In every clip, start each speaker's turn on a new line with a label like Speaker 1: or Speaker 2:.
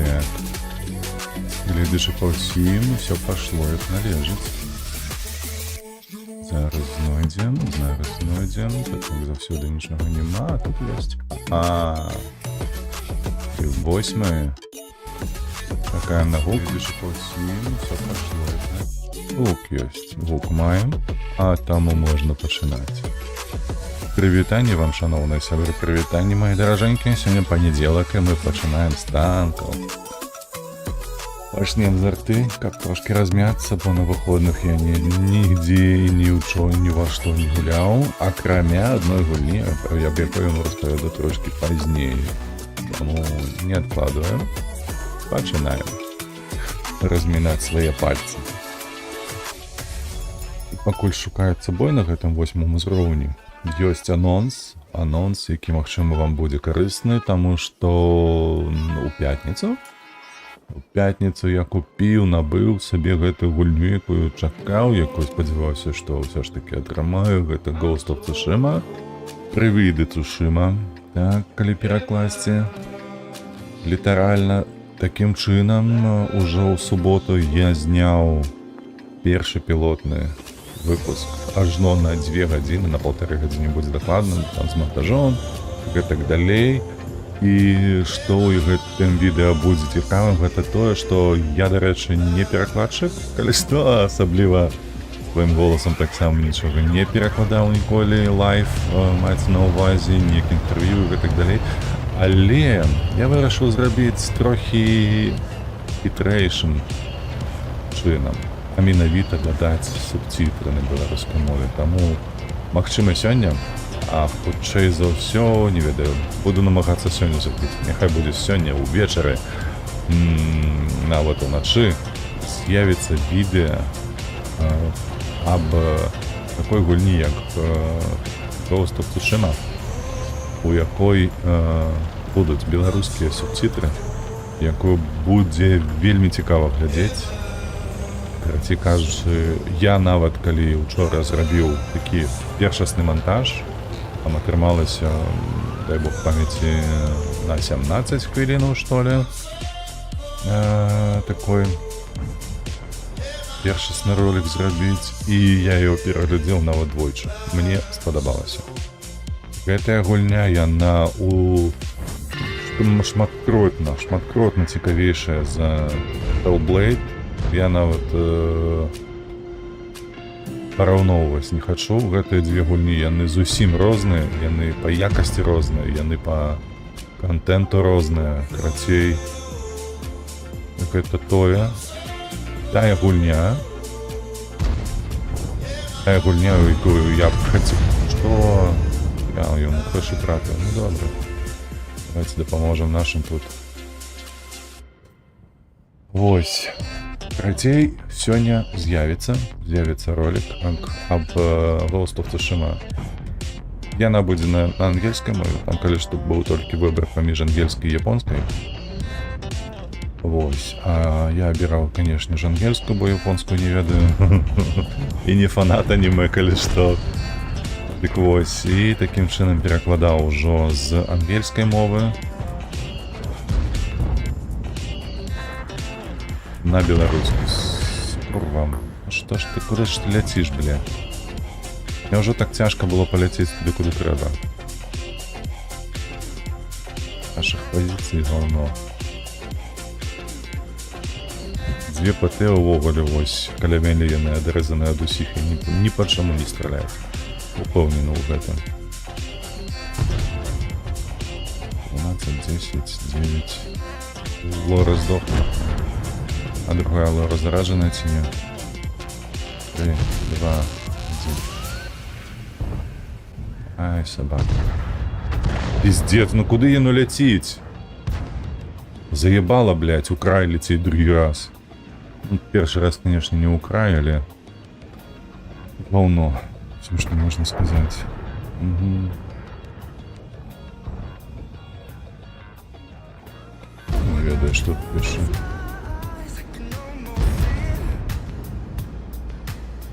Speaker 1: Так. Глядишь, по всім, все пошло, як належить. Зараз знойдем. Тут завсюди нічого нема, а тут есть. І восьмий. Така на гук. Глядишь, по всім, все пошло, як належить. Гук есть. Гук маємо. А тому можна починати. Привітання вам, шановні сябри, привітання, мої дороженькі. Сьогодні понеділок, і ми починаємо з танків. Почнем з арти, как трошки размяться, бо на выходных я нигде, ни учо, ни во что не гулял, окромя одной гульни, я бы вам розповіду трошки позднее. Тому не откладываем, починаем разминать свои пальцы. І покуль шукають собой на гэтым 8-му узроўні, ёсць анонс, які, магчыма, вам будзе карысны, таму што у пятніцу я купіў, набыў сабе гэтую гульню, якую чакаў, якую спадзяваўся, што ўсё ж такі атрымаю. Гэта Ghost of Tsushima, Прывіды Цушыма, так, калі перакласці. Літаральна такім чынам ужо ў суботу я зняў першы пілотны выпуск ажно на 2 гадзіны, на 1,5 гадзіны будзе дакладным, там з монтажом, гэтак далей. І што ў гэтым відэа будзе цікавым, гэта тое, што я, дарэчы, не перакладчык, калі што, асабліва сваім голасам таксама нічога не перакладаў ніколі лайв, маецца на ўвазе, ніяк інтэрв'ю і гэтак далей. Але я вырашыў зрабіць трохі хітрэйшым чынам, а менавіта дадаць субцітры на беларускай мове. Таму, магчыма, сёння, а хутчэй за ўсё, не ведаю, буду намагацца сёння зрабіць. Няхай будзе сёння ўвечары, нават уначы, з'явіцца відэа аб такой гульні, як Ghost of Tsushima, у якой будуць беларускія субцітры, якую будзе вельмі цікава глядзець. Карацей кажучы, я нават калі учора зрабіў такі першасны монтаж, там атрымалася, дай бог памяці, на 17 хвілінаў, што ли, такой першасны ролик зрабіць, і я яго пераглядзеў нават двойчы. Мне спадабалася. Гэтая гульня, яна шматкротна цікавейшая за Hellblade. Я нават параўноўваць не хачу. Гэтыя дзве гульні, яны зусім розныя, яны па якасці розныя, яны па контенту розныя. Карацей, гэта тая гульня, у якую я б хацеў, што я яму крышу трапіў. Ну добра, давайте дапаможам нашым тут. Вось. Карацей, сёння з'явіцца ролик аб Ghost of Tsushima. Яна будзе на ангельскай мове, там калі што быў толькі выбар паміж ангельскай і японскай. Вось, а я абіраў, канешне ж, ангельскую, бо японскую не ведаю. І не фанат аніме, калі што. Дык вось, і такім чынам перакладаў ужо з ангельскай мовы на беларуску. Курва, што ж ты, куды ж ты ляціш, бля? Мне ўжо так цяжка было паляцець туды, куды трэба. Нашых пазіцый гаўно. Дзве ПТ увогуле, вось, каля мяне яны адрэзаны ад усіх і ні па чаму не страляюць. Упэўнены ў гэтым. 12, 10, 9. Лора здохла. А другая лора заражена ці не? 3, 2, 1. Ай, собака. Пиздец, ну куды яно ляціць? Заебала, блядь, у край лететь другі раз. Ну, першы раз, конечно, не у край, але волно. Все, что можно сказать. Угу. Не ведаю, что пишу.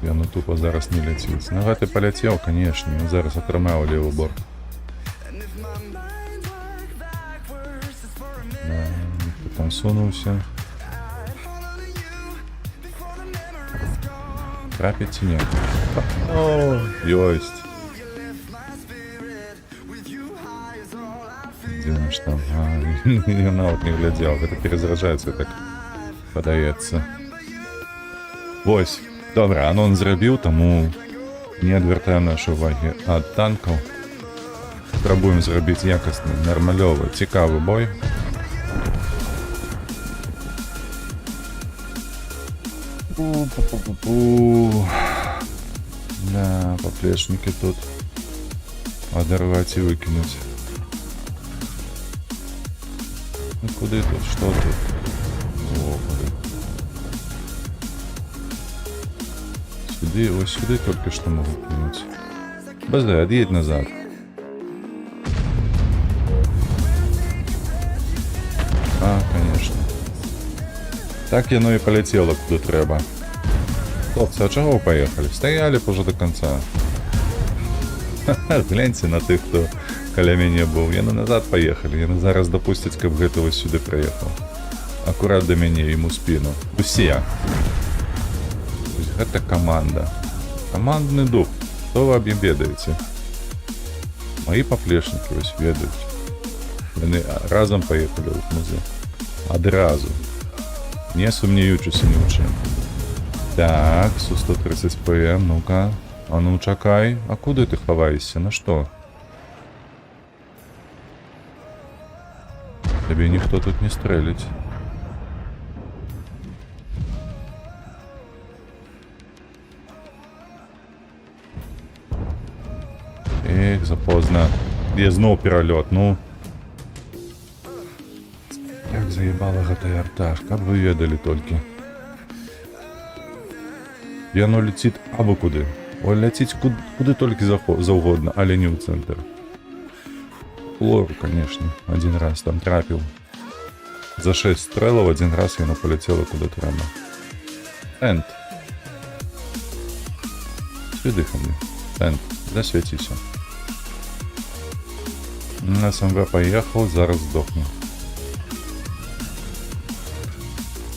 Speaker 1: Я ну тупо зараз не ляціць. На гэты паляцеў, канешне, зараз атрымаў левы борт. там сунуўся. Трапіць ці не? О, ёсць. Дзе наш там? Я нават не глядзеў, гэта перезаражаецца, так падаецца. Вось, добра, анонс зрабіў, таму не адвяртаем нашу увагі ад танкаў. Спрабуем зрабіць якасны, нармалёвы, цікавы бой. Пу-пу-пу-пу-пу. Да, поплечники тут оторвать и выкинуть. Ну куда тут? Что тут? Господи. Сюда, вот сюда только что могу кинуть. БЗ, отъедь назад. А, конечно. Так яно и полетело куда треба. Хлопцы, а чего вы поехали? Стояли б уже до конца. Гляньте на тых, хто каля мяне быў. Яны назад поехали. Яны зараз допустяць, каб гэта вось сюды прыехаў. Акурат до мяне, ему спину. Усе. Гэта команда. Командный дух. Что вы об ім ведаеце? Мои поплечники вось ведаюць. Яны разом поехали в музей. Адразу. Не сумнеючыся ні ў чым. Так, Су-130 ПМ, ну-ка. А ну, чакай. А куды ты хаваешься? На что? Тебе никто тут не стрелить. Эх, запоздно. Я зноў пералёт, ну. Як заебала гэта артаж, каб вы ведалі толькі. Яно летит абы куды. Ой, ляціць куды толькі заўгодна, але не ў цэнтр. Лору, конечно, один раз там трапіў. За 6 стрэлаў один раз яно полетело куды трэба. Энд. Сюды ко мне. Энд, засвяціся. На СМВ поехал, зараз здохну.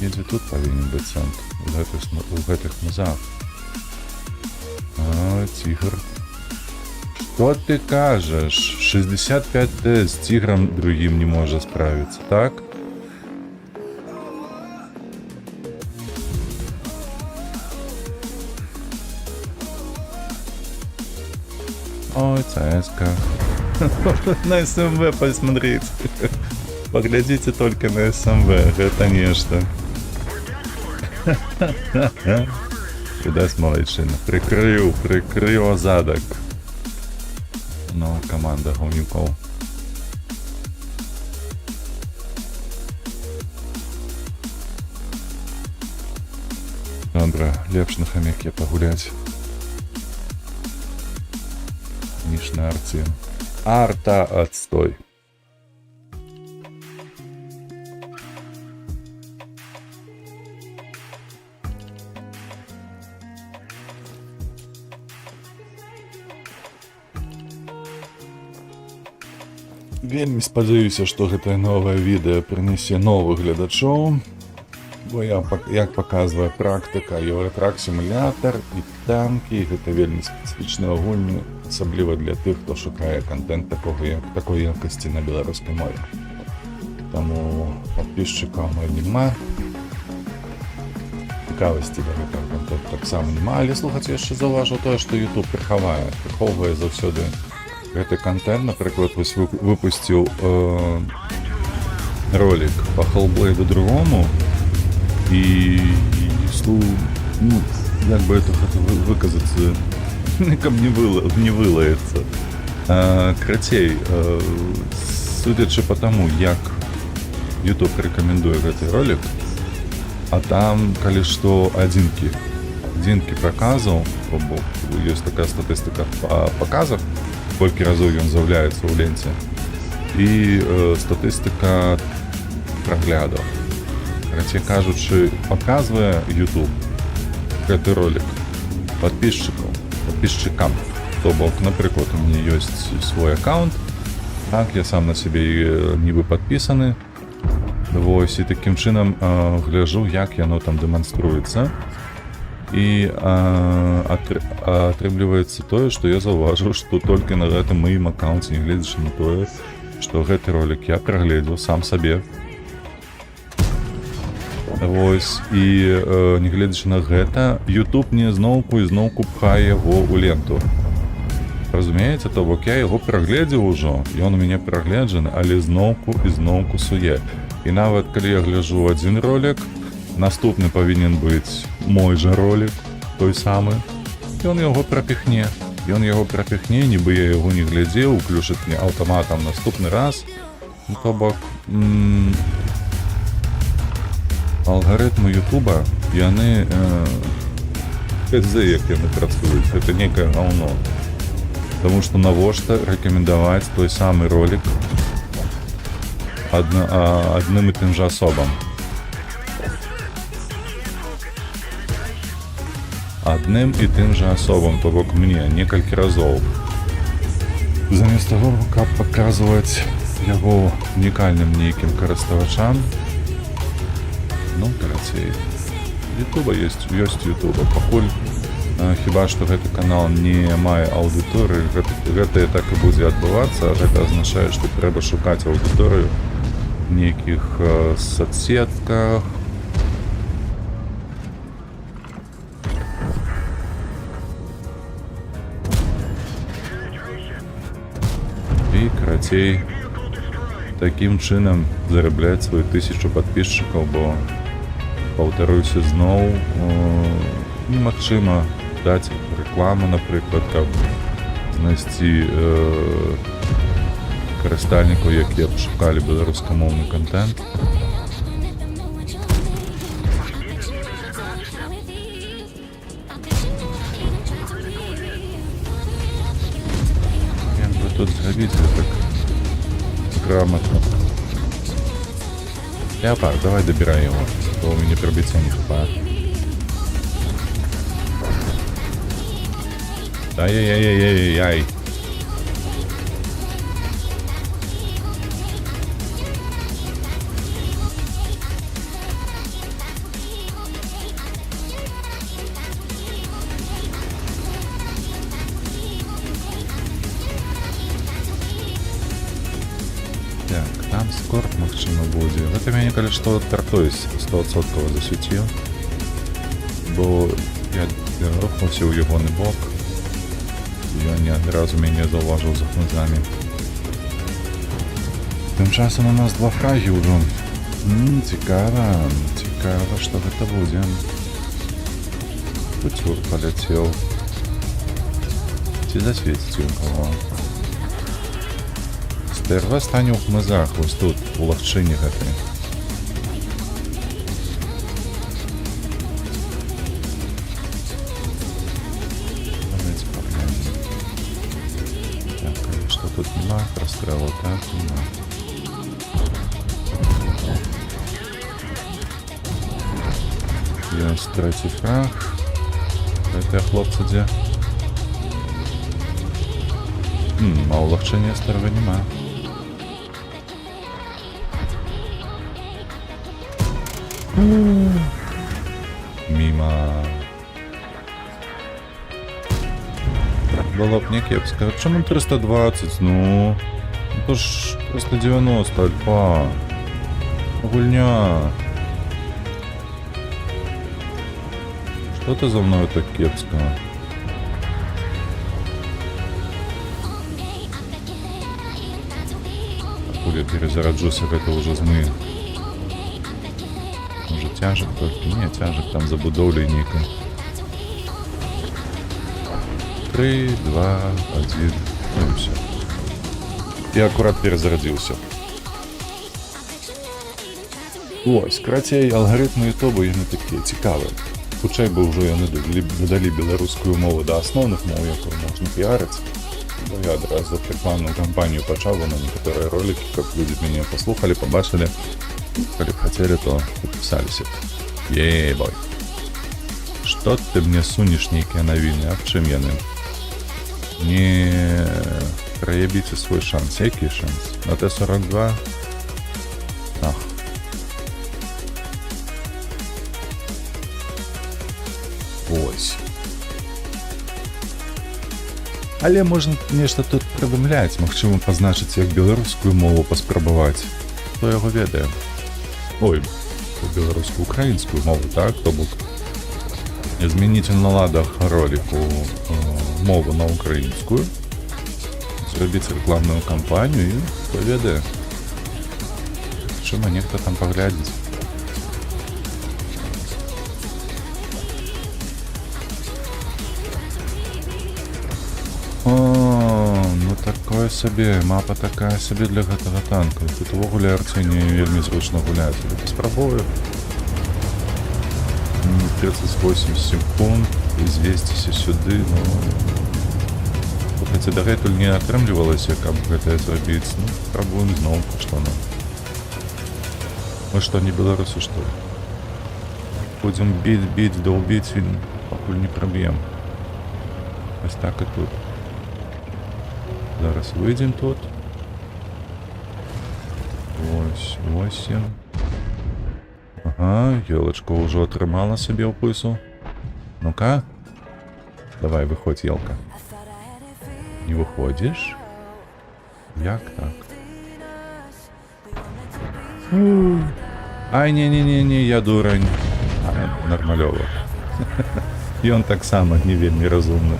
Speaker 1: Едзе тут павінен быць цэнтр. У гэтых музах. А, тигр. Что ты кажешь? 65Т с тигром другим не может справиться, так? Ой, ЦСК. На СМВ посмотреть. Поглядите только на СМВ, это нечто. Видать, молодчина. Прикрыл задок. Ну, команда говнюков. Добре, лепш на хомяке погулять. Ніж на арті. Арта отстой. Вельмі спадзяюся, што гэтае новае відэа прынясе новых гледачоў, бо як паказвае практыка, Еўратрак сімулятар і танкі, гэта вельмі спецыфічныя гульні, асабліва для тых, хто шукае контент такой якасці на беларускай мове. Таму падпісчыкаў няма, цікавасці да гэтага контенту таксама няма, але слухайце, яшчэ заўважыў тое, што YouTube прыхоўвае заўсёды гэты контент. Напрыклад, выпусціў ролик по Hellblade другому і ну, як бы это выказацца, каб не вылаецца. Крацей, судячы по тому, як YouTube рэкамендуе гэты ролик, а там, калі што, адзінкі праказаў, бо ёсць такая статыстыка па паказах, колькі разоў ён з'яўляецца ў ленце, і статыстыка праглядаў. Карацей кажучы, паказвае YouTube гэты ролик падпісчыкам. То бок, напрыклад, у мяне ёсць свой аккаунт, так, я сам на сябе нібы падпісаны, Вось, і такім чынам гляжу, як яно там дэманструецца. І атрымліваецца тое, што я заўважыў, што толькі на гэтым маім аккаунце, нягледзячы на тое, што гэты ролик я прагледзеў сам сабе. Вось, і нягледзячы на гэта, YouTube мне зноўку і зноўку пхае яго ў ленту. Разумееце, то бок я яго прагледзеў ужо, ён у мяне прагледжаны, але зноўку і зноўку суе. І нават калі я гляджу адзін ролик, наступны павінен быць мой жа ролик, той самы, ён яго прапіхне. Ён яго прапіхне, нібы я яго не глядзеў, уключыць мне аўтаматам наступны раз. Ну, то бок, алгарытмы Ютуба, яны як яны працуюць, гэта некае гаўно. Таму што навошта рэкамендаваць той самы ролик адным і тым жа асобам. Адным і тым жа асобам, то бок мне некалькі разоў. Замест таго, каб паказваць яго унікальным нейкім карыставачам, ну, карацей, Ютуба ёсць Ютуба. Пакуль хіба што гэты канал не мае аўдыторыі, гэта так і будзе адбывацца, гэта азначае, што трэба шукаць аўдыторыю в нейкіх соцсетках. І, карацей, такім чынам зарабляць сваю 1000 падписчикаў, бо, паўтаруюся зноў, немагчыма даць рэкламу, напрыклад, каб знайсці карыстальнікаў, якія б шукалі беларускамоўны контент. Як бы тут зрабіць так грамотно? Леопард, давай добирай его, то у меня пробиться не хватает. Ай-яй-яй-яй-яй-яй. Так, там скорт магчыма будзе. Гэта мяне, калі што, тартуюсь 100% засвяціў. Бо я рухнуўся ў ягоны бок. Ён не адразу мяне заўважыў за хнузамі. Тым часам у нас 2 фрагі ўжо. Цікава, што гэта будзе. Куцюр паляцеў. Ці засвеціць у кого? Стерва стане ў хмызах, вось тут, у лагчыне гэтай. Тут нема прострелу, так, нема. Ёсць трэці фраг. Гэтыя хлопцы дзе? А ў лагчыне старога нема. Міма. Было б не кепска. Чому 320? Ну, это ж 390, альфа. Гульня. Что ты за мной так кепска? Пакуль я перезараджуся, гэта ўжо змы. Може тяжек толькі? Не, тяжек там забудоўлі нейкай. 3, 2, 1, ну и все. Я аккурат перезарядился. Ось, карацей, алгарытмы Ютуба яны такія цікавыя. Хутчэй бы ўжо яны дадалі беларускую мову да асноўных моў, якую можна піарыць. Бо я адразу рэкламную кампанію пачаў на некаторыя ролики, каб людзі мяне паслухалі, пабачылі. Калі б хацелі, то падпісаліся. Ей-бой. Што ты мне сунеш нейкія навіны, а в чым яны? Не праебіце свой шанс. Які шанс? На Т-42? Ах. Вось. Але можна нешта тут прыдумляць, магчыма пазначыць як беларускую мову паспрабаваць. Хто яго ведае? Ой, беларуску-украінскую мову, так? То бок змяніць на ладах роліку мову на украінскую, зрабіць рэкламную кампанію і хто ведае. Чыма нехта там паглядзіць. Ну такое сабе, мапа такая сабе для гэтага танка. Тут увогуле арцыне вельмі зручна гуляць. Спрабую. 38 секунд, звесціся сюды, ну... Хаця дагэтуль не атрымлівалася, каб гэтае зрабіць. Ну, спрабуем зноў, што нам. Мы што, не беларусы, што ли? Будзем біць, долбіць, і пакуль не праб'ем. Вось так і тут. Зараз выйдзем тут. Вось, 8. Ага, елочка ўжо атрымала сабе ўпысу. Ну-ка. Давай, выходь, елка. Не выходишь? Як так? Ай, не-не-не, я дурань. Ай, нормалёва. І он так само не вельмі разумны.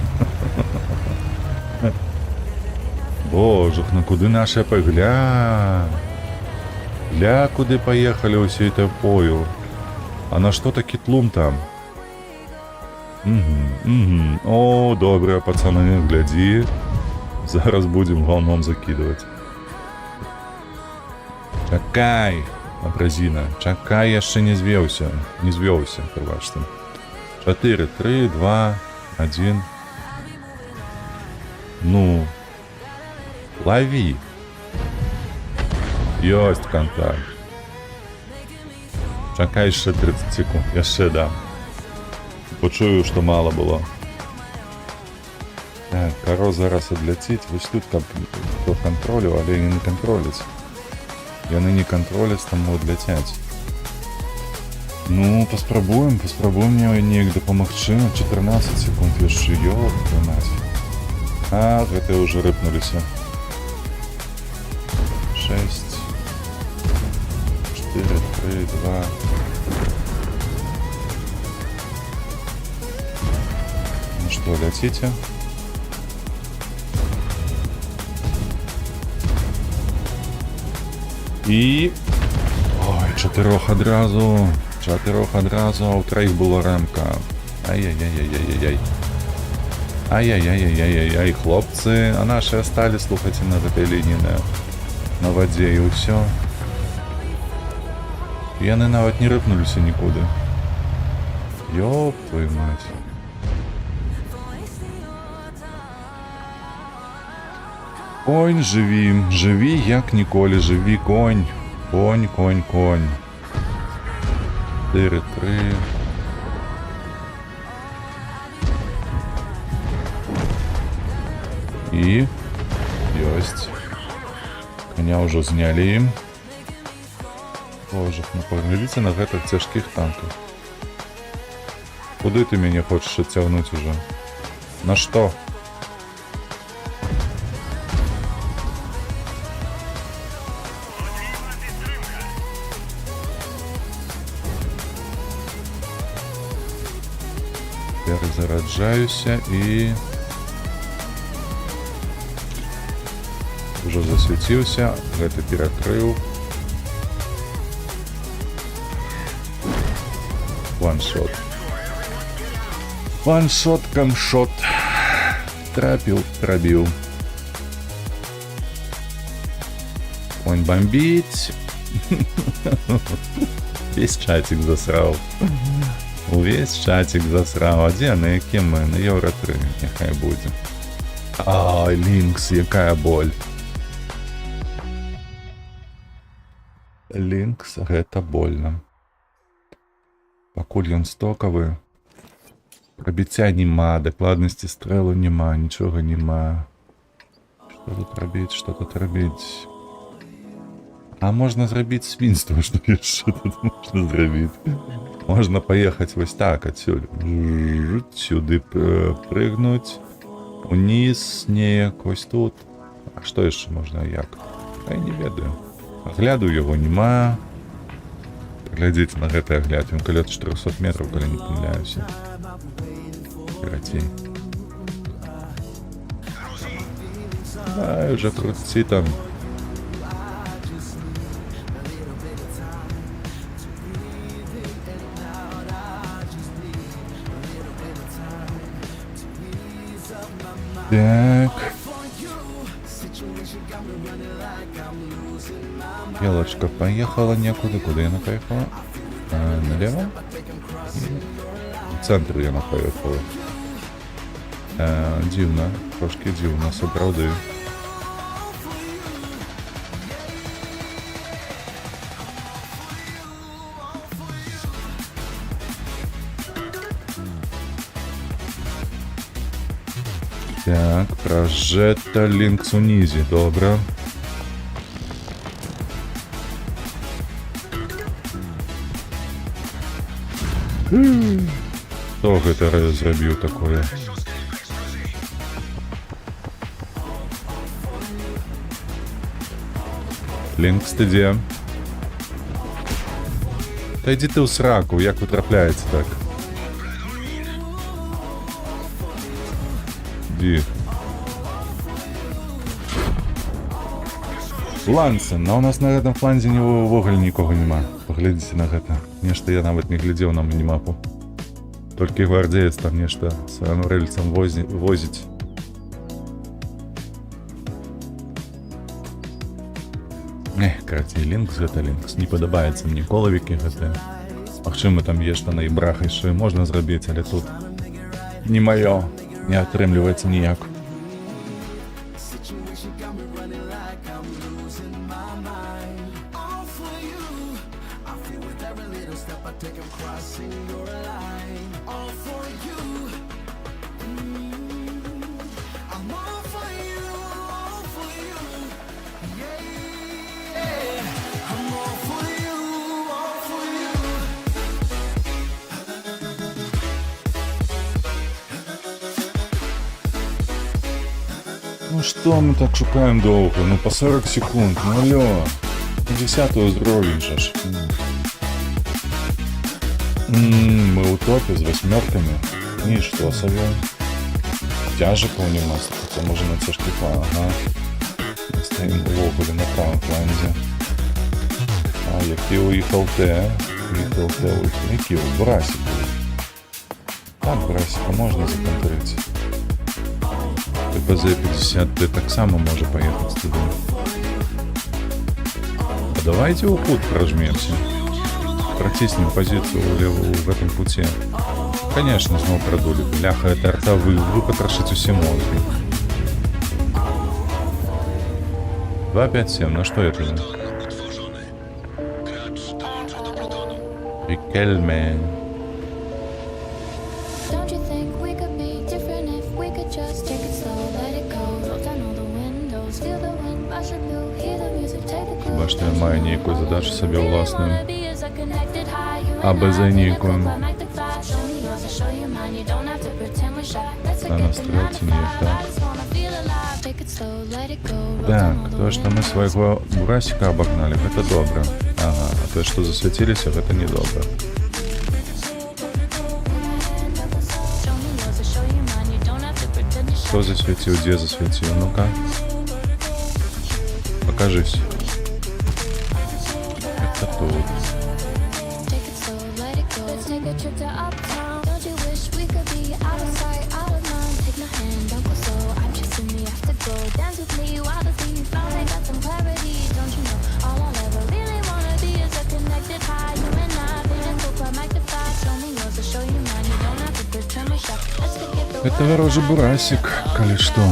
Speaker 1: Божух, ну куды наша пагля? Ля, куды поехали ўсё это пою? А на што такі тлум там? О, добрыя пацаны, глядзі. Зараз будем галном закидывать. Чакай, абразина, чакай, яшчэ не звеўся. Не звёўся, прабачце. 4, 3, 2, 1. Ну, лови. Ёсць контакт. Чакай яшчэ 30 секунд. Яшчэ дам. Почую, што мала было. Так, каро зараз адляціць. Вось тут каб хто кантролю, але яны не кантроліць. Яны не кантроліць, таму адляцяць. Ну, паспрабуем мне неяк дапамагчы. 14 секунд яшчэ, ёп, мать. А, гэтыя ўжо рыпнуліся. 6, 4, 3, 2. Ну што, ляціце? І... Ой, 4 адразу, а у 3 была рамка. Ай-яй-яй-яй-яй-яй. Ай-яй-яй-яй-яй-яй, хлопцы, а наши остались, слухайте, на этой линии, на воде, и все. Яны нават не рыпнулись никуда. Ёб твою мать. Конь, живи, як ніколі, живи, конь. Конь. 4, 3. І ёсць. Коня ўжо знялі. Боже, ну паглядзіце на гэтых цяжкіх танках. Куды ты мяне хочаш адцягнуць уже? На што? Перезараджаюся і... Уже засвяціўся, гэта перакрыў. Ваншот. Ваншот, камшот. Трапіў, прабіў. Конь бомбіць. Весь чатик засраў. Увесь чатик засраў. А дзе, на якім мы? На Еўра 3, няхай будзе. Ай, Лінкс, якая боль. Лінкс, гэта больно. Пакуль ён стокавы. Прабіцця нема, дакладнасці стрэлу нема, нічога нема. Што тут рабіць, што тут рабіць? А можна зрабіць свінства, што яшчэ тут можна зрабіць. Можна паехаць вось так адсюль. Сюды прыгнуць. Униз неяк вось тут. А што яшчэ можна як? Я не ведаю. Агляду яго няма. Глядзіце на гэты агляд. Ён каля 400 метраў, калі не памыляюся. Карацей. Ай, уже круці там. Так. Белочка поехала некуда. Куда она поехала? Налево? В центр она поехала. Дивно. Трошки дивно, сапраўды. Так, Прожета Лінкс унізі, добре. Хто гэта зрабіў такое? Лінкс, ты дзе? Та йди ти у сраку, як ви трапляється так? Лансен, а у нас на гэтым фланзе ўвогуле нікога няма. Паглядзіце на гэта. Нешта я нават не глядзеў на мінімапу. Толькі гвардзеец там нешта з рэльцам возіць. Карацей, Лінкс гэта Лінкс. Не падабаецца мне колавікі гэтыя. Магчыма, там є што на ібрах яшчэ можна зрабіць, але тут не маё. Не атрымліваецца ніяк. Ну что мы так шукаем долго? Ну по 40 секунд, ну алло. 50 уровень же ж. Мы у топе с 8-ками. И что, совет? Тяжиков не у нас, хотя можно на те штука, ага. Мы стоим в логове на правом фланге. А, який уїхав те. Який у Брасик був. Так, Брасика можна законтрити. БЗ-50 так само може поехать туда. А давайте у путь прожмемся. Протиснем позицию в этом пути. Конечно, снова продули. Бляха, это арта, вы потрошите все мозги. 257, на что это? Рикельмен. Хіба що я маю ніяку задачу собі власну. А без ніякої. На настройці ніяк, так. Так, то, что мы своего бурасика обогнали, это добро. Ага, а то, что засветились, это не добро. Кто засветил, где засветил? Ну-ка. Покажись. Это тут. Это ворожий бурасик, коли что.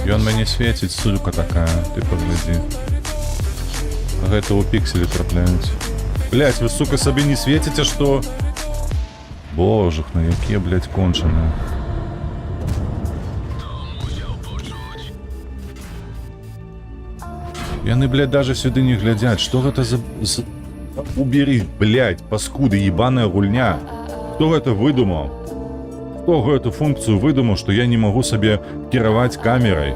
Speaker 1: Ён мяне свеціць, сука такая, ты паглядзі. Гэта ў пікселі трапляюць. Блять, вы, сука, себе не светите, что? Боже, ну якія, блять, конченые. Яны, блядь, даже сюда не глядят. Что это за... Убери, блядь, паскуды, ебаная гульня. Кто это выдумал? Кто эту функцию выдумал, что я не могу себе кировать камерой?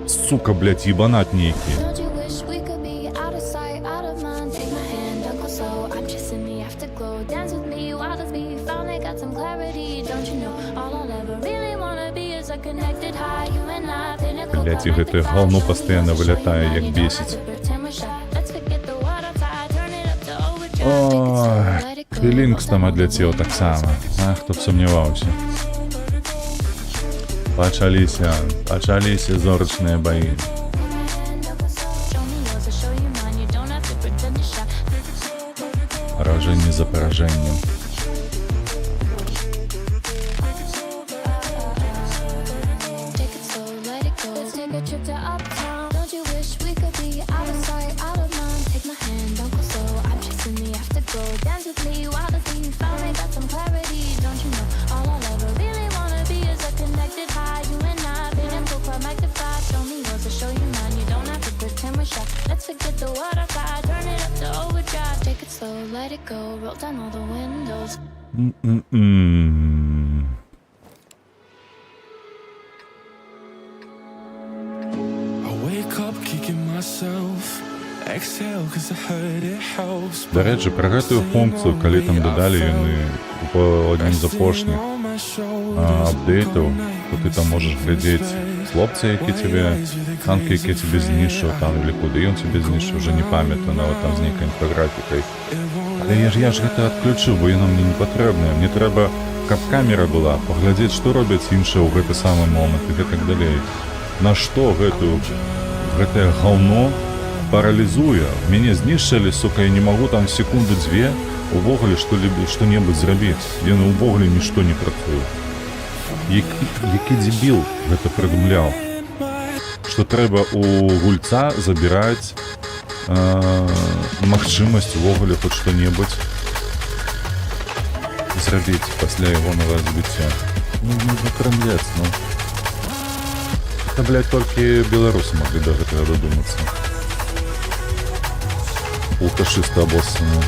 Speaker 1: Сука, блядь, ебанат некий. Блядь, и это говно постоянно вылетает, як бесить. Ой, і Лінкс там одлетел так само. А, хто б сумнівався. Почалися зорочные бои. Поражение за поражением. До речі, про гэтую функцію, калі там додали яны по одним з апошніх апдейтаў, то ты там можешь глядзець хлопцы, які тебе, танки, які тебе знішчыў, там, или куды ён тебе знішчыў, уже не памятаю, нават там з нейкай інфаграфікай. Але я ж гэта адключыў, бо яно мне не патрэбнае. Мне трэба, каб камера была, паглядзець, што робяць іншыя ў гэты самы момант і гэтак далей. На што гэтае гаўно паралізуе. Мяне знішчылі, сука, я не магу там секунду-дзве увогуле што-небудзь зрабіць. Яно ўвогуле нішто не працуе. Які дзебіл гэта прыдумляў? Што трэба у гульца забіраць магчымасць увогуле хоць што-небудзь зрабіць пасля ягонага збыцця. Ну, крамлец, ну. Это, блядь, толькі беларусы маглі да гэтага дадумацца. Алкашисты обоссанные.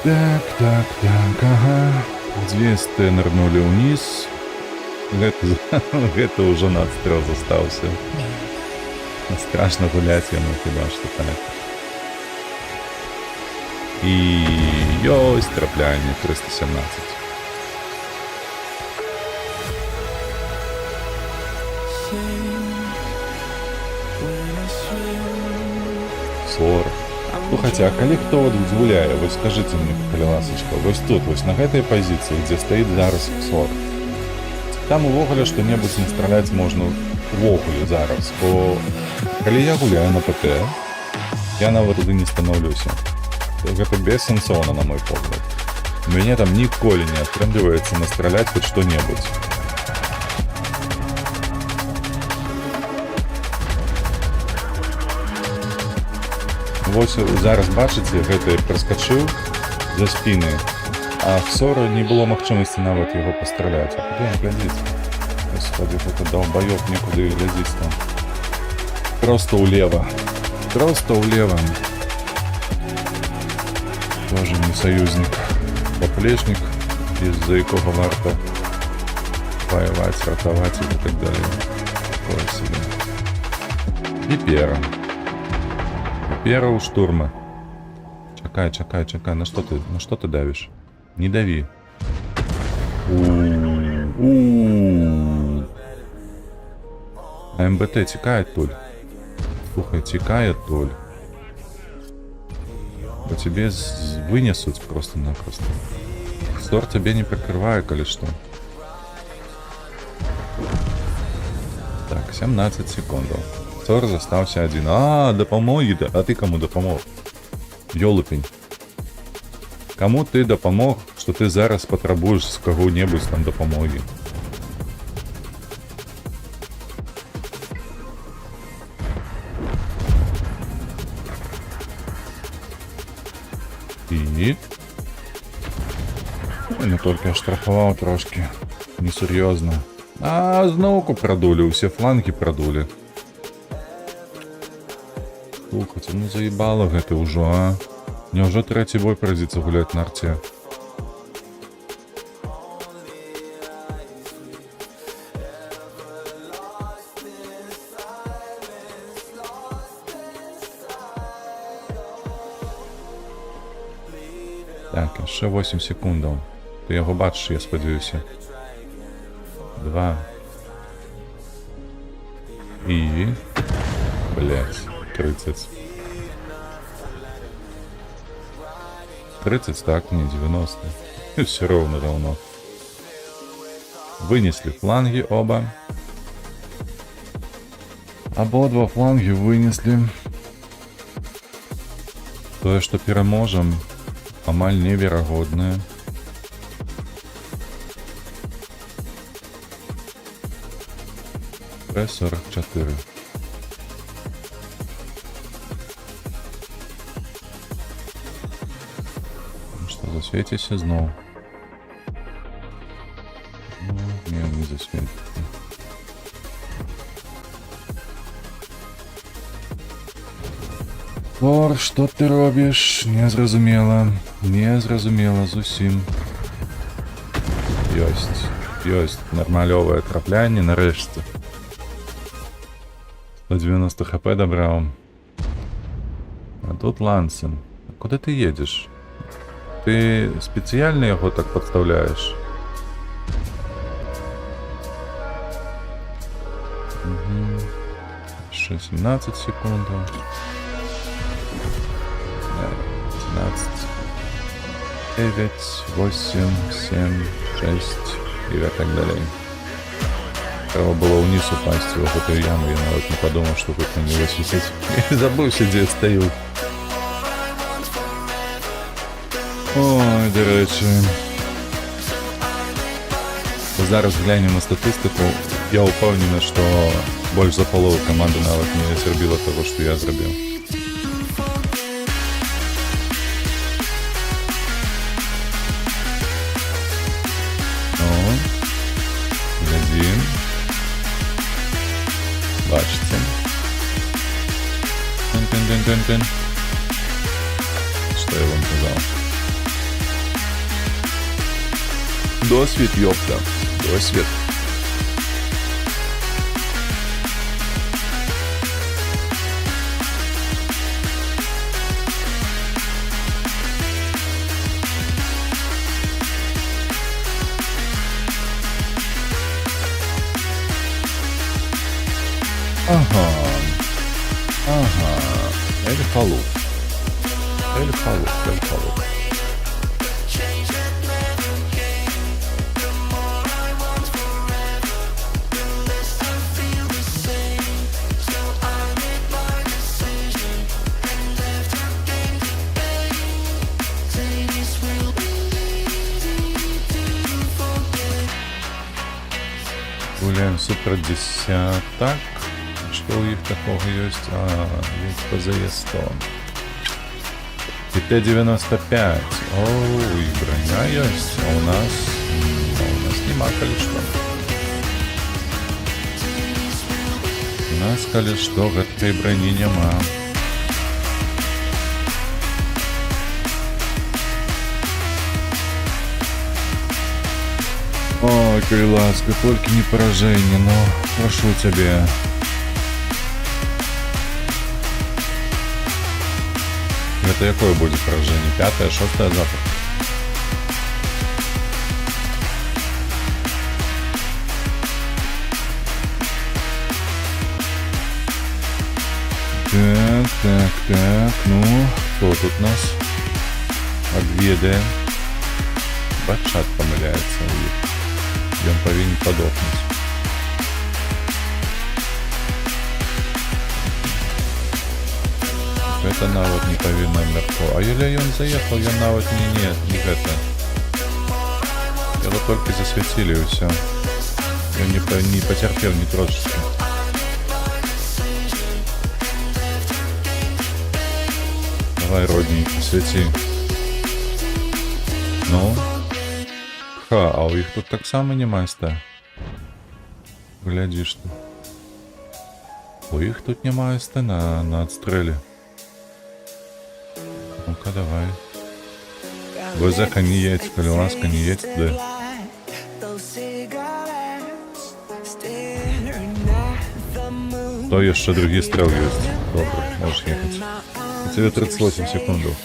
Speaker 1: Так, ага. 200 нырнули вниз. Это уже надстрел застался. Страшно гулять ему, хіба что так. И ёсть, трапляние 317. Ну хотя, калі хто вот гуляе, вось скажите мне, калі ласачка, вось тут, вось на гэтай пазіцыі, дзе стаіць зараз Ксор, там увогуле што-небудзь настраляць можна увогуле зараз, бо калі я гуляю на ПТ, я нават туды не станаўлюся. Гэта бессэнсоўна, на мой погляд. У мяне там ніколі не атрымліваецца настраляць хоць што-небудзь. Вось зараз бачыце, гэты праскачыў за спіны, а Ксора не было магчымасці нават яго пастраляць. А куды ён глядзіць? Господи, гэта долбаёб, некуды глядзіць там. Просто ўлева. Просто ўлева. Тоже не союзник. Поплечник, из-за якога варта воевать, ратаваць и так далее. Такое себе. И пера. Пера у штурма. Чакай. На что ты давишь? Не дави. А МБТ текает, Толь. Слухай, текает, Толь. По тебе вынесут просто-напросто. Ксор тебе не прикрывает, коли что. Так, 17 секунд. Ксор застался один. Допомоги. А ты кому допомог? Ёлупень. Кому ты допомог, что ты зараз потребуешь с кого-нибудь там допомоги? І... Ну, толькі аштрафаваў трошки. Несур'ёзна. А, зноўку прадулі, усе флангі прадулі. Слухайце, ну заебала гэта ўжо, а? Няўжо трэці бой прыйдзецца гуляць на арце? Так, яшчэ 8 секундаў. Ты яго бачыш, я спадзяюся. 2. І... Блядь, 30. 30, так, не 90. И все равно. Вынесли фланги оба. Ободва фланги вынесли. Тое, што пераможам, амаль неверагоднае. П-44. Что, засветіся зноў? Ну, не засветіся. Тор, што ты робіш? Незразумела. Незразумела зусім. Ёсць нармалёвае траплянне нарэшце. 190 хп добрал. А тут Лансен. Куда ты едешь? Ты специально его так подставляешь? Угу. Еще 17 секунд. 15. 9, 8, 7, 6 и так далее. Треба было вниз упасть в эту яму, я навіть не подумал, что тут на него сидеть. Я забывся, где я стою. Ой, до речі. Зараз глянем на статистику. Я упевнений, що більш за половину команди навіть не зробила того, що я зробив. О, один. Бачите. Тин-тин-тин-тин-тин. Что я вам казав? Досвід, ёпта. Досвід. Ага. Эль-Халуф. Гуляем супер десяток. Что у них такого есть? Есть ПЗЕ-100. И Т-95. Ой, броня есть. А у нас нема калишто. У нас калишто, гэткай броні нема. Ой, коли ласка, только не поражение, но прошу тебя. Это какое будет поражение? 5-е, 6-е запад? Так. Ну, кто тут у нас? Агведе. Батшат помиляется у них. Он повинен подохнуть. Это навод не повинно легко. А если он заехал, я навод не это. Его только засветили и все. Я не потерпел ни трошечки. Давай, родненький, свети. Ну. Ха, а у іх тут таксама няма СТ. Глядзіш ты. У іх тут няма СТ на адстрэле. Ну-ка, давай. ВЗХ не едь, калі ласка, не едь туды. То яшчэ другі стрэл ёсць. Добра, можеш ехаць. У тебе 38 секундаў.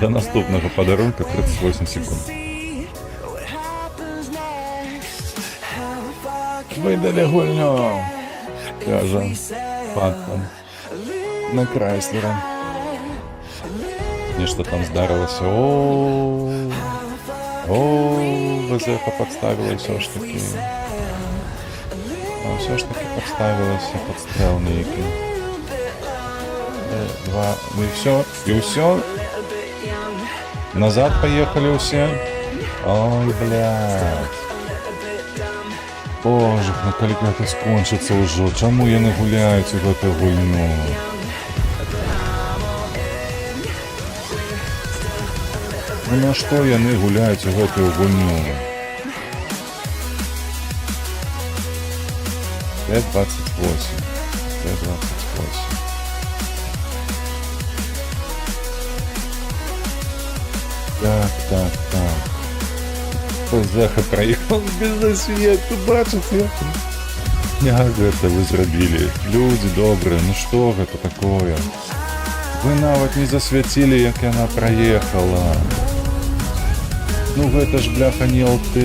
Speaker 1: До наступного подарунка 38 секунд. Выдали гульню. Кажем, фактом. На Крайслера. Нечто там здарилося. О, ВЗХ подставила все ж таки. Все ж таки подставилася подстрел некий. Два. Ну и все. И все. Назад поехали все. Ой, блядь. Боже, ну коли это скончится уже. Чому я не гуляю в эту гульню? Ну на что я не гуляю в эту гульню? Т-28. Т-28. Так. Захар проехал без засвету, бачите? Як это вы зробили? Люди добрые, ну что это такое? Вы навіть не засвятили, як она проехала. Ну это ж, бляха, не ЛТ.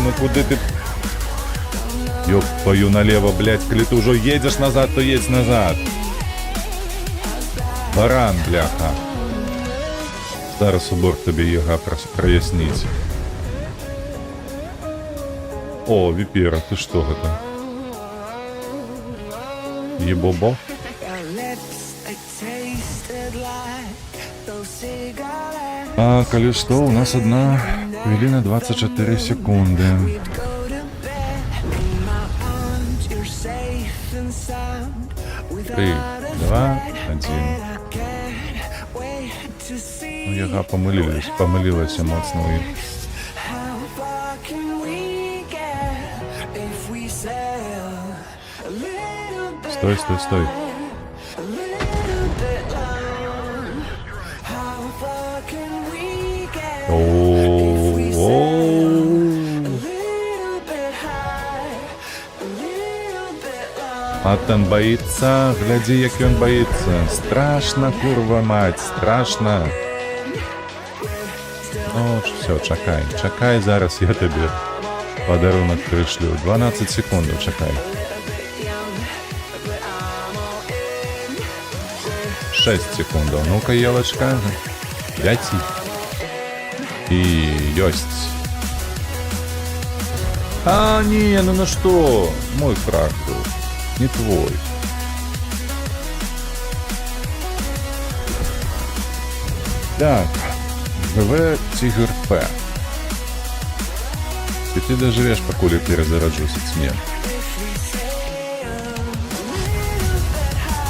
Speaker 1: Ну куди ты? Ёб твою налево, блядь, коли ты уже едешь назад, то едь назад. Баран, бляха. Зараз убор тобі єга прояснить. О, Випера, ты что это? Ебобо? А, коли что, у нас 1 хвилина 24 секунды. 3, 2, 1. Ну, яга помилилась моцно. Стой. А там боится, гляди, як он боится. Страшно, курва мать, страшно. Ну, все, чакай, зараз я тебе подарунок пришлю. 12 секунд, чакай. 6 секунд. Ну-ка, елочка. 5. И есть. А, не, ну что? Мой фраг был. Не твой. Так. ГВ Тигр П. И ты доживешь, покуль я перезараджусь от тьме.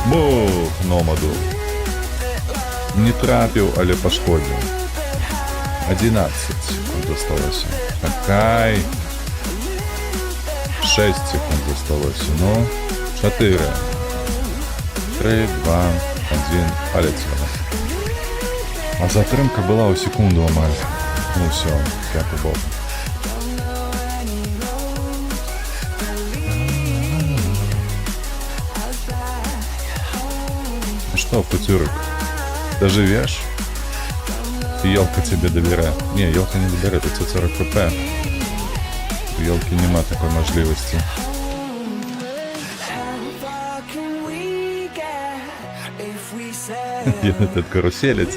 Speaker 1: Бух, Номаду. Не трапил, але пошкодил. 11 секунд осталось. Какай. 6 секунд осталось. Ну, 4. 3, 2, 1. Полетело. А затримка была у секунду, амаль. Ну все, пятый бок. Ну что, Футюрик, доживешь? Елка тебе добирает. Не, елка не добирает, это 40 pp. У елки нема такой можливости. Этот каруселец.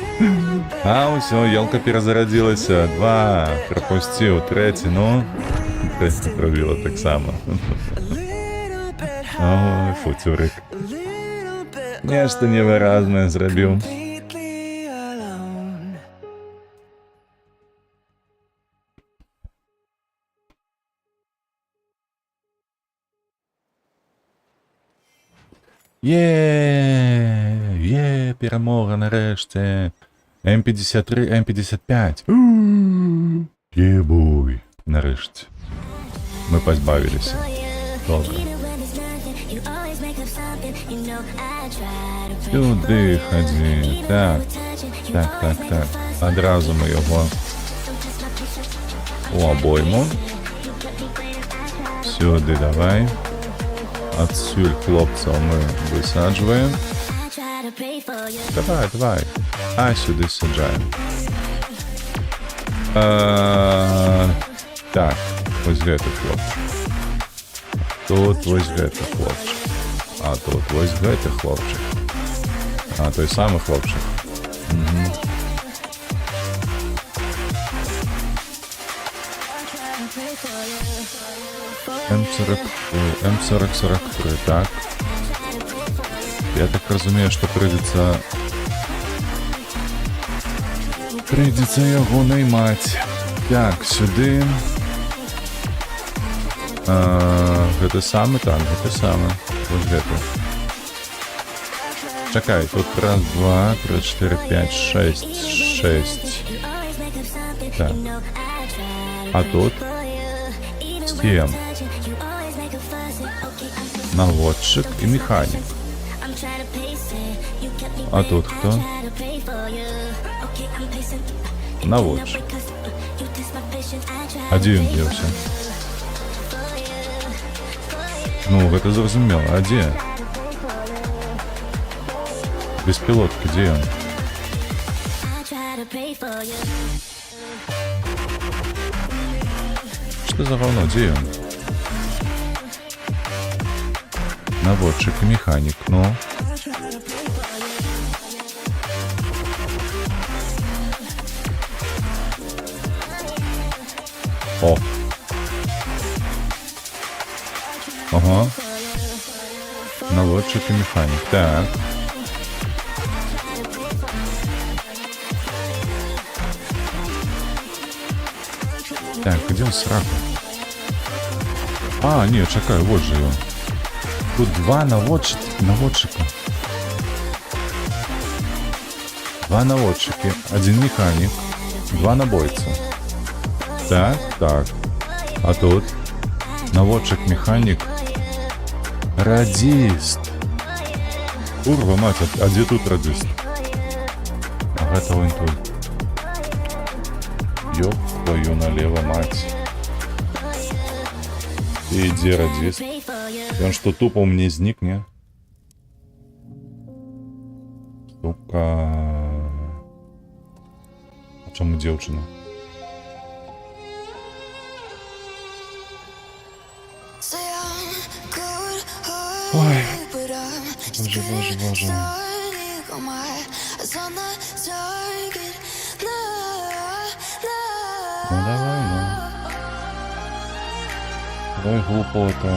Speaker 1: А, все, елка перезародилась. 2, пропустил, 3, ну. 3 пробила так само. Ой, Футюрик. Нечто невыразное зробил. Є, перемога нарешті. М53, М55. Єбуй. Нарешті. Ми позбавилися. Добре. Сюди ходи. Так. Одразу ми його у обойму. Сюди давай. Отсюль хлопців ми висаджуємо. Давай. А сюди саджаємо. Так, ось гэты хлопчик. Тут ось гэты хлопчик. А тут ось гэты хлопчик. А, той самый хлопчик. Угу. М40-43, так. Я так разумею, что прийдеться його наймать. Так, сюди. Гэта саме, так, гэта саме. Ось гэта. Чакай, тут раз, два, три, 4, 5, 6. Так. А тут 7. Наводчик и механик. А тут кто? Наводчик. Один делся. Ну, это зрозумело. А где? Беспилотки, где он? Что за говно? Где он? Наводчик и механик, ну. О. Ага. Наводчик и механик. Так. Так, где он сраку? А, нет, чекай, вот же он. Тут два наводчика. Два наводчики, один механик, два набойца. Так. А тут наводчик-механик, радист. Курва мать, а где тут радист? А это вон тут. Ёб твою налево, мать. И где радист? И он что, тупо у меня изник, не? Сука. А чому дівчина? Ой. Боже. Ну давай, ну. Давай глупо-то.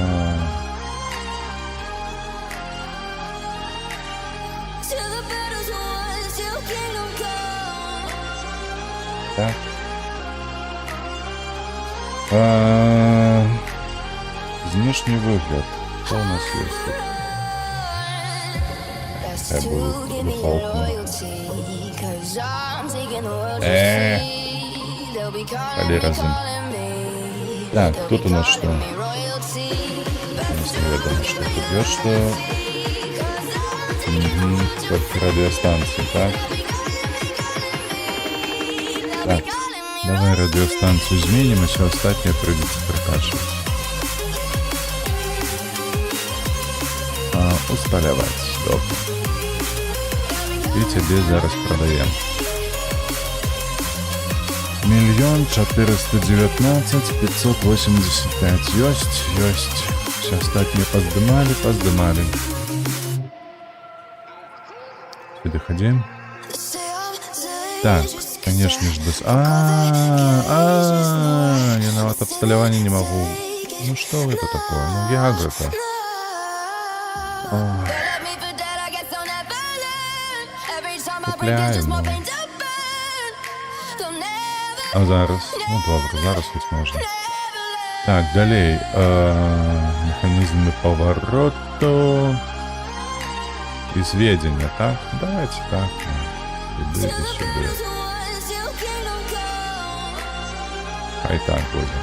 Speaker 1: Так. Внешний выгляд. Что у нас есть тут? Хай будет духовка. Ходи разом. Так, тут у нас что? У нас неведомо, что тут идет, что... Только радиостанции, так? Так, давай радиостанцию изменим, и все остальное придется прокачивать. Усталявать, добре. И тебе зараз продаем. 1 419 585. Есть. Все остальные поздымали. Сюда ходим. Так, конечно же, я на вот обсталявание не могу. Ну что это такое? Ну Ягода. Ой. Купляем. А зараз? Ну добре, зараз хоч можна. Так, далее. Механизмы повороту. і зведення, так? Давайте так. Сюди і сюди. Хай так буде.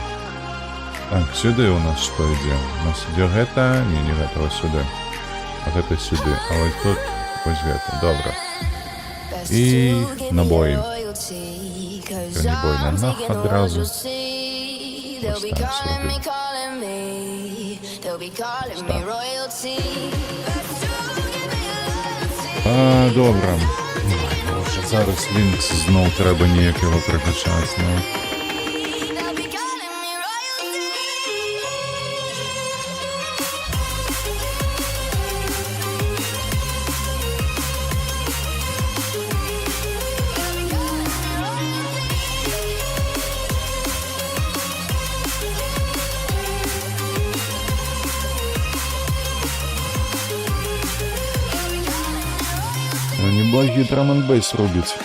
Speaker 1: Так, сюди у нас що йде? У нас йде гэта, ні, не гэта, ось сюди. А гэта сюди, а ось тут ось гэта, добре. І набої. Бронебой на нах одразу. Ось так сюди. Добре. Боже, зараз Лінкс знов треба ніяк його прокачати. Ну. Неблагий драм-н-бейс робить.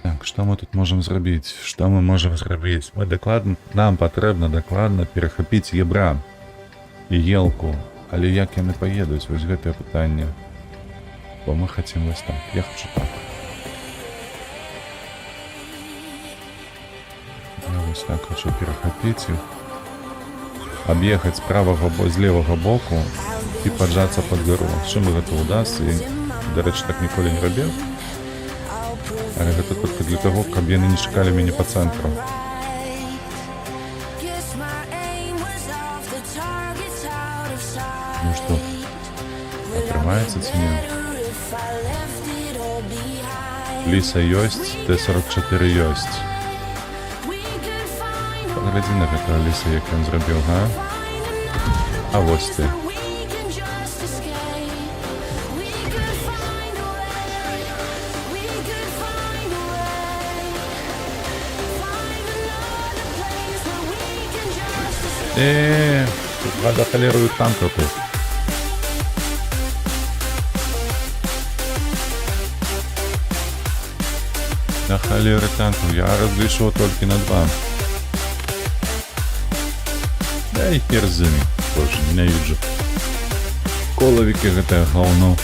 Speaker 1: Так, что мы тут можем зрабіць? Что мы можем зрабіць? Мы дакладна, нам патрэбна дакладна перахапіць ебра і елку. Але як яны паедуць? Вось гэтае пытанне. Бо мы хотим вось так. Я хочу так. Я вось так хочу перахапіць іх. Аб'ехаць з правага, з левага боку і паджацца пад гару. Чым гэта ўдасца? І, дарэчы, так ніколі не рабіў. Але гэта толькі для таго, каб яны не чакалі мяне па цэнтру. Ну што, атрымаецца ці не? Ліса ёсць, Т-44 ёсць. Паглядзі на гэтага ліса, як ён зрабіў, га? А вось ты. Тут вода толерует танков тут. На холеры танков я разрешил только на 2. Да и хер з ними. Боже, ненавиджу. Коловики это говно.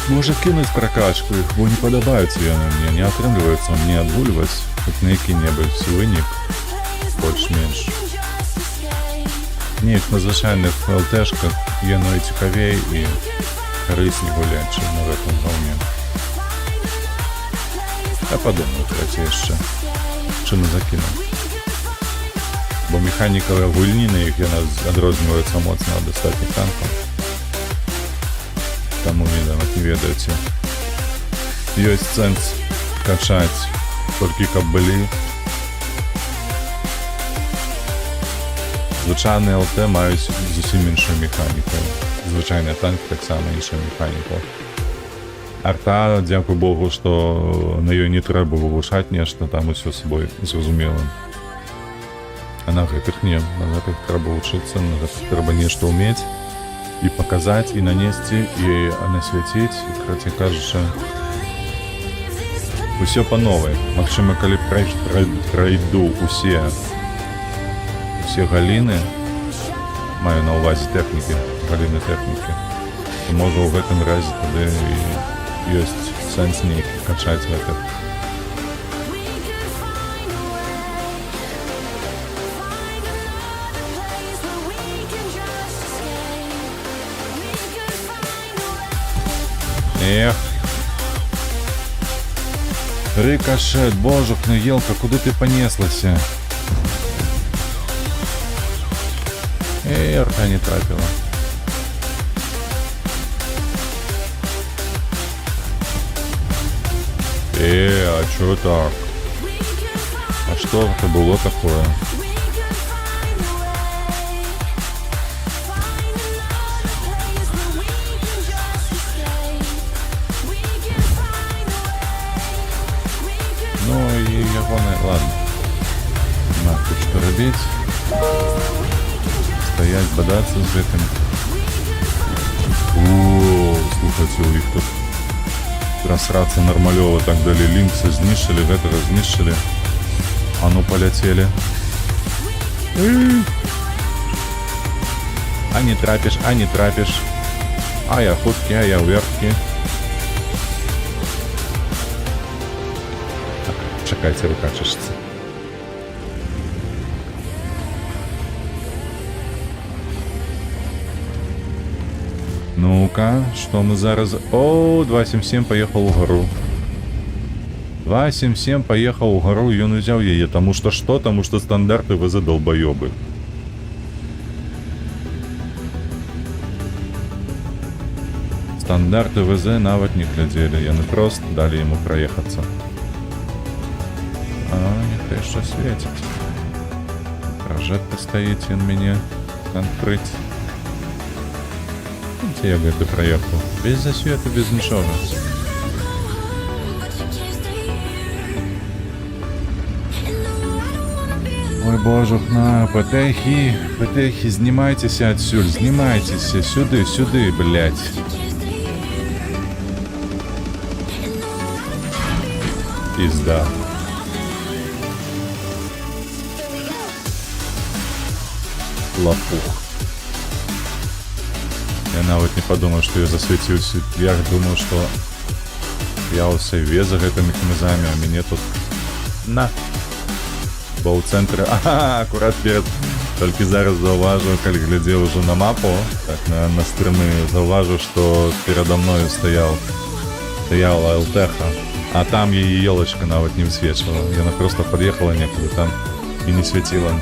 Speaker 1: Може кинуть прокачку их, бо не подобаются яны мне, не атрымліваецца мне адгульваць хоть на які-небудзь вынік больш-менш. Неяк на звычайных ЛТшках яно і цікавей і карысней гуляць, чым на гэтым гаўне. Я падумаю, кстати, яшчэ чым закіну. Бо механікавыя гульні на іх яна адрозніваецца моцна ад астатніх танкаў. Таму не ведаеце. Ёсць сэнс качаць толькі каб былі. Звычайныя ЛТ маюць зусім іншую механіку. Звычайны танк таксама іншая механіка. Арта, дзякуй Богу, што на ёй не трэба вывучаць нешта, там усё сабой зразумела. А на гэтых не. На гэтых трэба вучыцца, на гэтых трэба нешта ўмець і паказаць, і нанесці, і насвяціць, карацей кажучы, усё па новай. Магчыма, калі прайду усе галіны, маю на ўвазе тэхнікі, галіны тэхнікі, то можа ў гэтым разе тады ёсць сэнс нейкі качаць гэтых. Эх. Рикошет, божух, ну елка, куда ты понеслася? Арта не трапила. А чё так? А что это было такое? Ну и я ягоны. Ладно. На, тут что робить? Стоять, бодаться с гэтым. О, слухайте, у них тут просраться нормалёво. Так дали линкса знішчылі, гэтага знішчылі. А ну полетели. А не трапишь, а не трапишь. А я худкий, а я вверхкий. Так, чекайте, выкачешься. Ну-ка, что мы зараз... О, 277 поехал в гору. 277 поехал в гору, и он взял ее. Потому что что? Потому что стандарты ВЗ долбоебы. Стандарты ВЗ нават не глядели. Яны просто дали ему проехаться. А, нехай что светит. Прожектор стоит, он меня конкрыть. Где я говорю, проехал? Без засвета, без ничего. Ой, боже, на, патехи, снимайтесь отсюда, снимайтесь, сюда, блядь. Пизда. Лопух. Я нават не подумал, что я засветился. Я думал, что я усе вез за гэтымі хмызамі, а мяне тут на бо ў цэнтры. Ага, акурат перед. Толькі зараз заўважыў, калі глядзеў ужо на мапу, так на стрымы заўважыў, што передо мною стаяла ЛТХа, а там яе елочка нават не высвечвала. Яна просто подъехала некуда там и не светила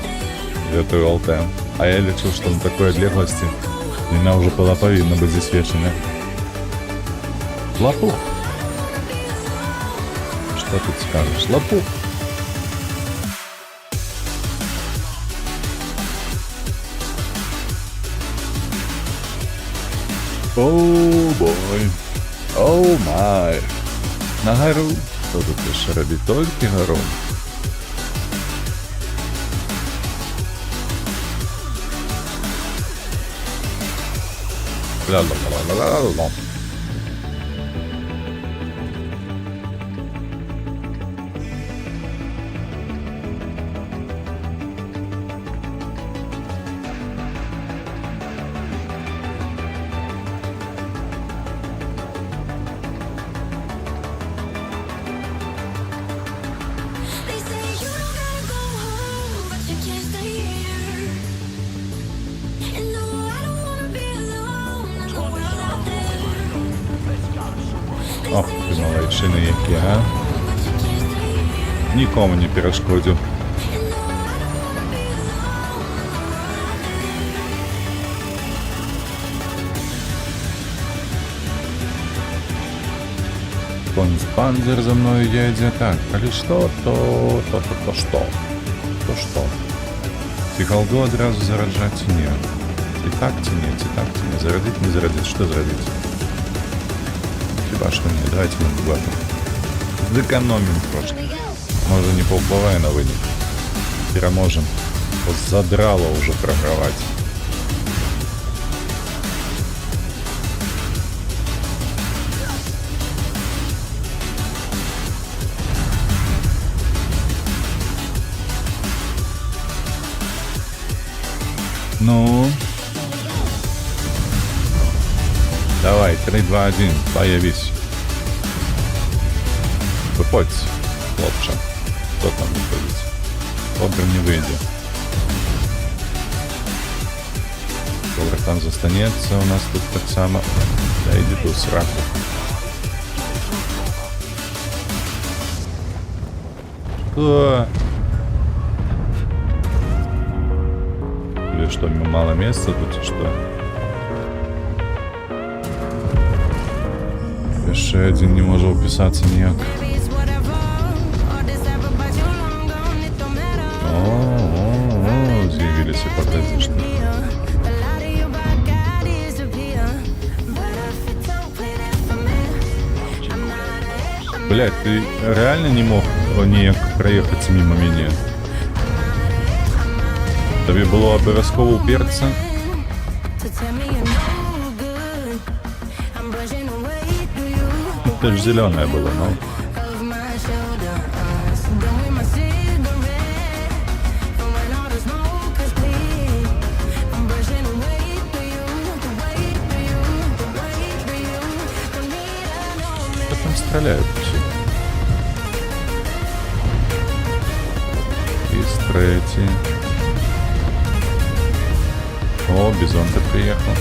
Speaker 1: гэтую ЛТ. А я лічыў, што на такой адлегласці яна уже была павінна быць засвечана. Лопух. Что тут скажешь? Лопух. Оу бой. Оу май. На гору. Что тут еще робить? Только гору. Ла-ла-ла-ла-ла-ла-ла. Ох, ти малайшини які, а? Нікому не перешкодю. Панзер за мною едет. Так, коли что, то что? То что? Фигалду одразу заражать? Нет. И так тянет. Зарядить, не зарядить. Что зарядить? Хіба что не, давайте мы богатым. Сэкономим просто. Может не поуплывая на выник. Переможем. Вот задрало уже програвать. Ну. Давай, 3, 2, 1, появись. Выходь, хлопче. Кто там выходит? Обр не выйдет. Добре, там застанется у нас тут так само. Да иди тут сраку. Что? Или что, мало места тут и что? Еще один не может уписаться никак. О, заявились и показали, что... Блять, ты реально не мог ніяк праехаць міма мяне. Табе было абавязкова ўперцца? Это ж зелёная была, ну. Как там стреляют все? Из третий. О, Бизон-то приехал.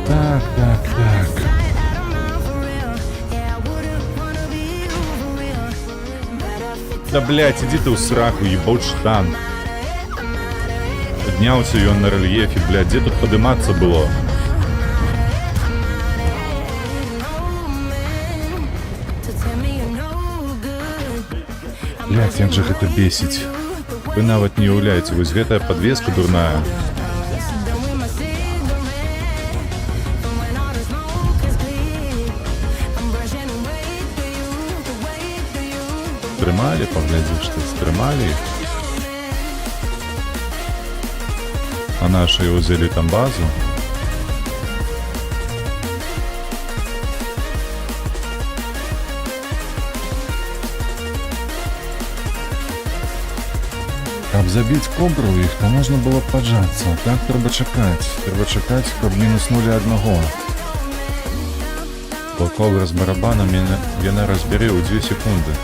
Speaker 1: Так. Да, блядь, иди ты в сраку, ебать штан. Поднялся ён на рельефе, блядь, где тут подниматься было? Блядь, як же гэта бесіць. Вы нават не уяўляеце, вось гэтая подвеска дурная. Стрымали, поглядзі, што стрымали. А наши узяли там базу. Каб забіць кобру іх, то можна было поджацца. А так трэба чакаць. Трэба чакаць, каб мінуснули аднаго. Бо кобра з барабанам яна разбярэ ў 2 секунды.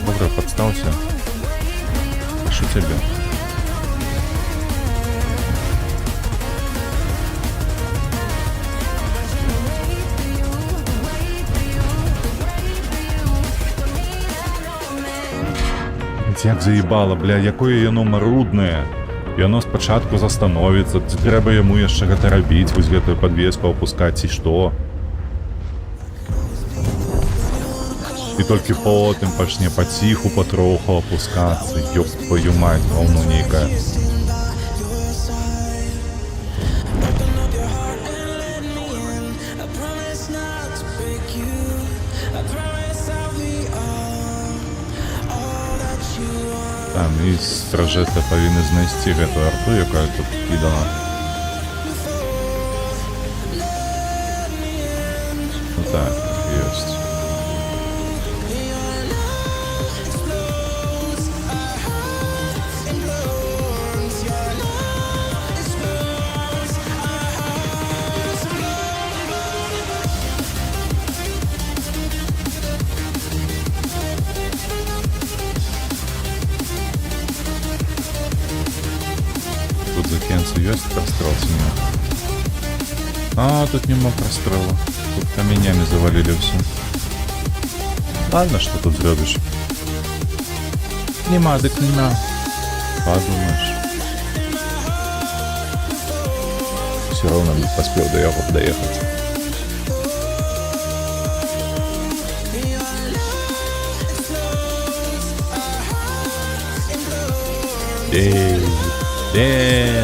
Speaker 1: Кобра, подстаўся. Прошу тебя. Як заебало, бля, якое яно маруднае. Яно спачатку застановіцца, ці трэба яму яшчэ гэта рабіць, вось гэтую падвеску опускаць, ці што. І толькі потым пачне паціху патроху опускацца. Ёб твою мать, гаўно нейкае. Там і стражэта павінны знайсці гэтую арту, якая тут кідала. Ну так, ёсць. Есть прострел с ним? А, тут нема прострела. Тут каменями завалили все. Ладно, что тут зробишь? Нема, дык нема. Подумаешь. Все равно не поспел до его доехать.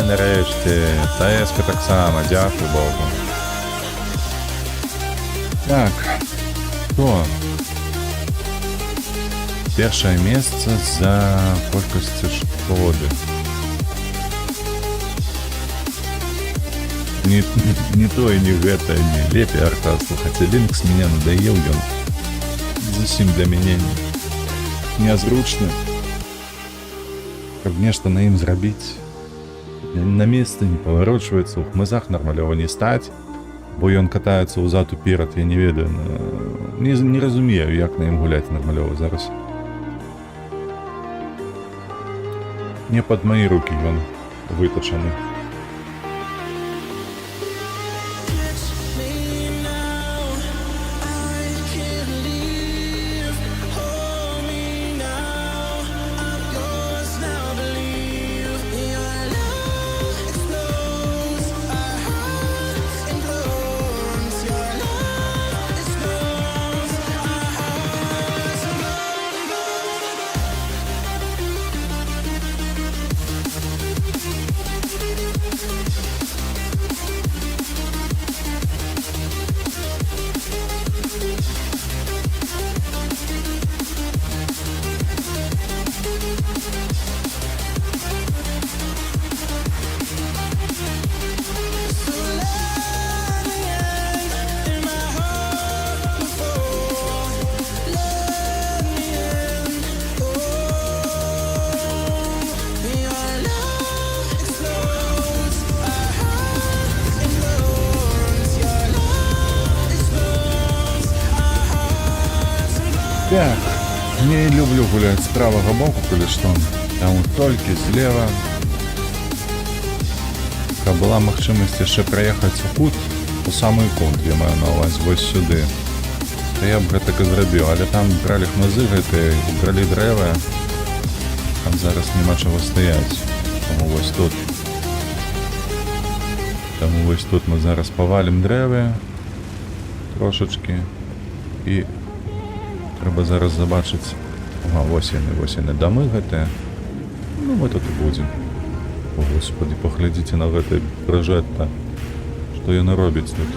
Speaker 1: Нарешті, ТС-ка так само, дякую Богу. Так, то першае месца за колькасцю шкоды. Не то и не гэта, не лепей арта слухаць. Линкс меня надоел, ён зусім для мяне нязручны. Каб нешта на ім зрабіць. На месцы не паварочваецца, у хмызах нармалёва не стаць, бо ён катаецца ўзад уперад, я не ведаю, не разумею, як на ім гуляць нармалёва зараз. Не пад мои рукі ён вытачаны. Так, не люблю гулять с правого боку, или что. Там только слева. Каб была магчымасць яшчэ праехаць у кут, у самый кут, я маю на увазі, вось сюды. То я б гэтак і зрабіў, але там бралі хмызы гэтыя, бралі дрэва. Там зараз няма чаго стаяць. Таму вось тут. Таму вось тут мы зараз павалім дрэвы трошачкі. І трэба зараз забачыць. Ага, вось яны дамы гэтыя. Ну, мы тут і будзем. О, господи, паглядзіце на гэты пражэтта. Што яны робяць тут?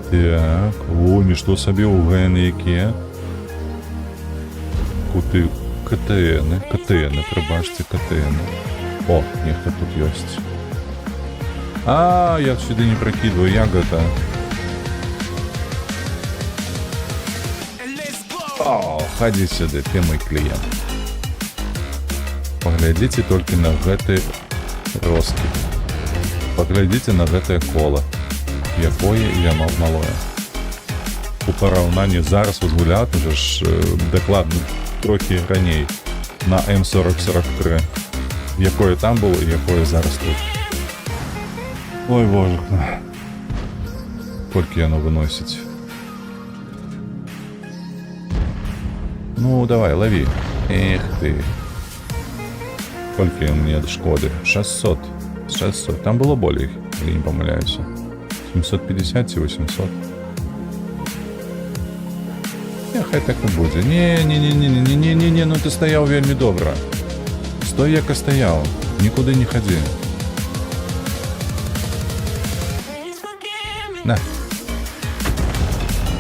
Speaker 1: Так, о, нішто сабе ў ГН якія. Куты, КТНы, прыбачце, КТНы. О, нехта тут ёсць. А, я сюды не пракідваю, як гэта? О, хадзі сюды, ты мой кліент. Паглядзіце толькі на гэты роскіп. Паглядзіце на гэтае кола, якое яно малое. У параўнанні зараз возгуляць уже ж дакладна трохі раней на М4043. Якое там было і якое зараз тут. Ой, боже. Колькі яно выносіць. Ну, давай, лови. Эх ты. Сколько мне шкоды? 600. Там было более, я не помыляюсь. 750 и 800. Хай так и будет. Не, ну ты стоял вельми добро. Стой, як и стоял. Никуда не ходи. На.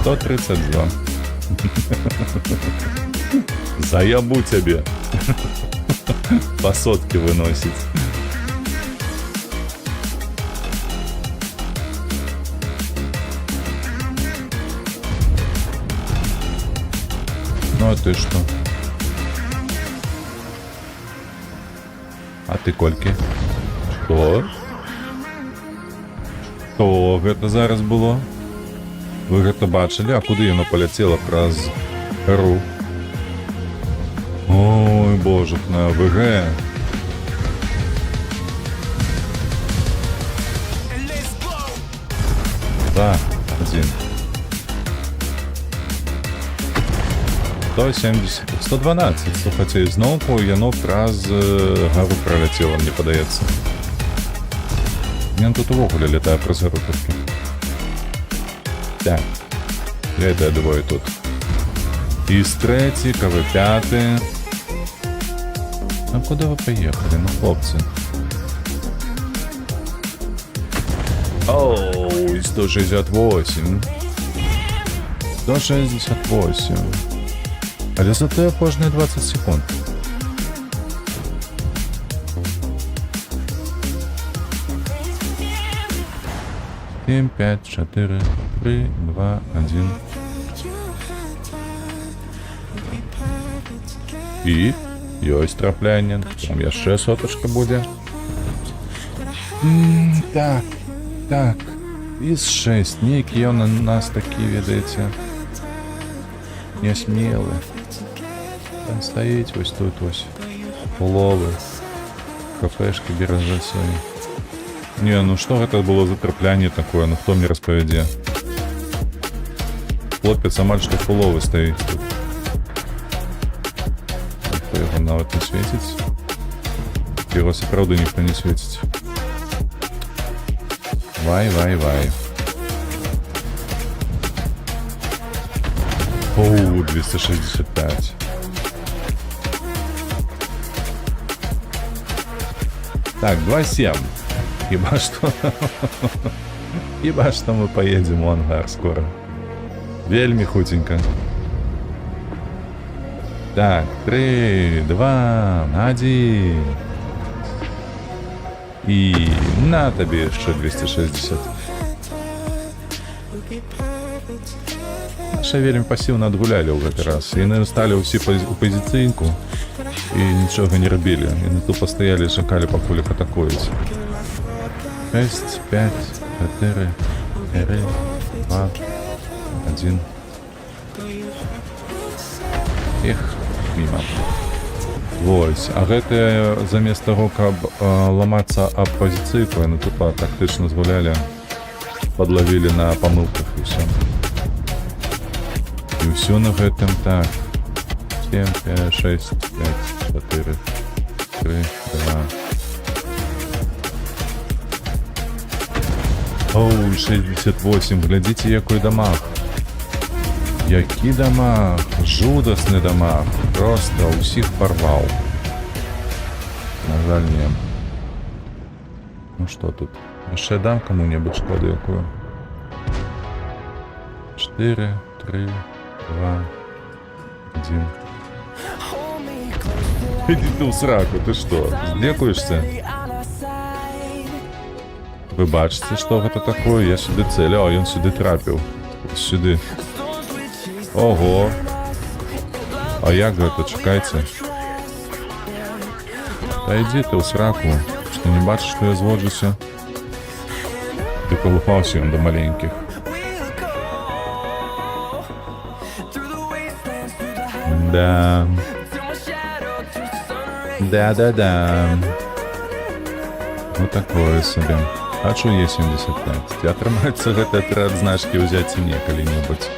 Speaker 1: 132. Заябу тебе. По сотке выносить. Ну а ты что? А ты кольки? Что? Что гэта зараз было? Вы гэта бачылі? А куды яно паляцела праз РУ? Ой, боже, на ВГ. Да, один. 170, 112. Слухайте, знову яно праз гару пролетіло, мені подається. Він тут увогуле літає праз гару тільки. Так. Я двоє тут. Із третій, КВ-5. А куди ви поїхали, ну хлопці? Оу, 168. 168. Але зато кожні 20 секунд. Сім, 5, 4, 3, 2, 1. І ёсць траплянне. Там яшчэ сотачка будзе. Так. Із 6. Нейкі ён у нас такі, ведаеце, нясмелы. Там стаіць вось тут вось. Половы. Кафешкі беражасе. Не, ну што гэта было за траплянне такое? Ну хто мне распавядзе? Хлопец амаль што половы стаіць тут. Ніхто яго нават не свеціць. Яго сапраўды ніхто не свеціць. Вай. Оу, 265. Так, 2.7. Хіба што мы поедем у ангар скоро. Вельми хутенько. Так, 3, 2, 1. І на тобі ще 260. Наша вельми пасіўна адгулялі ў гэты раз. Яны сталі ўсе у пазіцыйку і нічога не рабілі. Яны тупо стаялі і чакалі, пакуль іх атакуюць. 6, 5, 4, 3, 2, Один. Эх, мимо. Вось. А гэта замест таго, каб ламацца аб пазіцыі, яны тупа тактычна згулялі, падлавілі на памылках і ўсё. І ўсё на гэтым так. 7, 5, 6, 5, 4, 3, 2. Оу, 68. Глядзіце, якой дамаг. Які дамаг. Жудасны дамаг. Просто ўсіх парваў. На жаль, не. Ну што тут? Яшчэ дам каму-небудзь шкоду якую. 4, 3, 2, 1. Иди ты в сраку, ты что, здекуешься? Вы бачите, что это такое? Я сюда целю, а он сюда трапил. Сюда. Ого. А як гэта, чекайте. Да иди ты в сраку. Что, не бачишь, что я зводжуся? Ты колупался он до маленьких. Да. Да-да-да. Ну такое себе. Хочу Е75. Ці атрымаецца гэты атрад значкі ўзяць і мне калі-небудзь.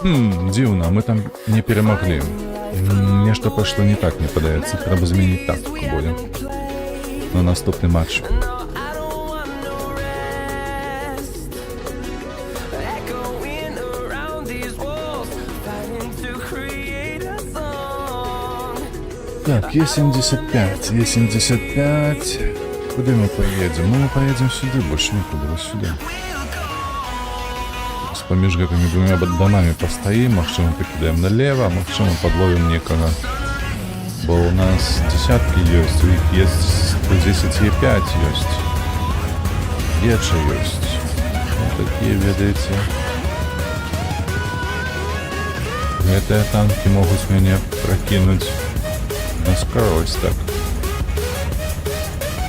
Speaker 1: Дзіўна, мы там не перемогли. Нешта пайшло не так, мне падаецца. Трэба змяніць тактыку более. На наступны матч. Так, Е75, Е75. Куды мы поедем? Мы поедем сюда, больше никуда, вот сюда. Паміж гэтымі двумя дамамі пастаім, магчыма пакідаем налево, магчыма падловім некага. Бо у нас десяткі ёсць, у іх есть 10 Е5 ёсць. Еча ёсць. Вот такія, ведаеце. Гэтыя танкі могуць мяне пракінуць на скоросць так.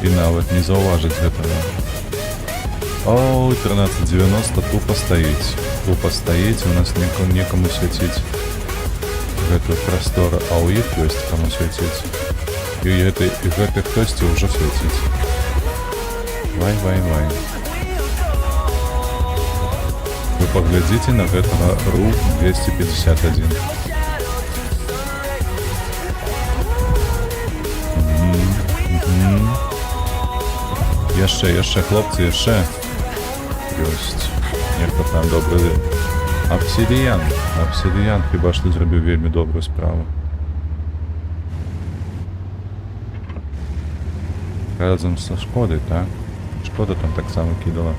Speaker 1: І нават не заўважыць гэтага. О, 1390 тупо стоїть. Тупо стоїть, у нас некому святить гэтую прастору, а у іх ёсць кому святить. І гэты хтосьці ўжо свяціць. Вай. Вы поглядзіце на гэтага РУ-251. Яшчэ, хлопцы, яшчэ. Ёсць. Нехто там добры. Абсідыян. Абсідыян хіба што зрабіў вельмі добрую справу. Разам са шкодай, так? Шкода там таксама кідала.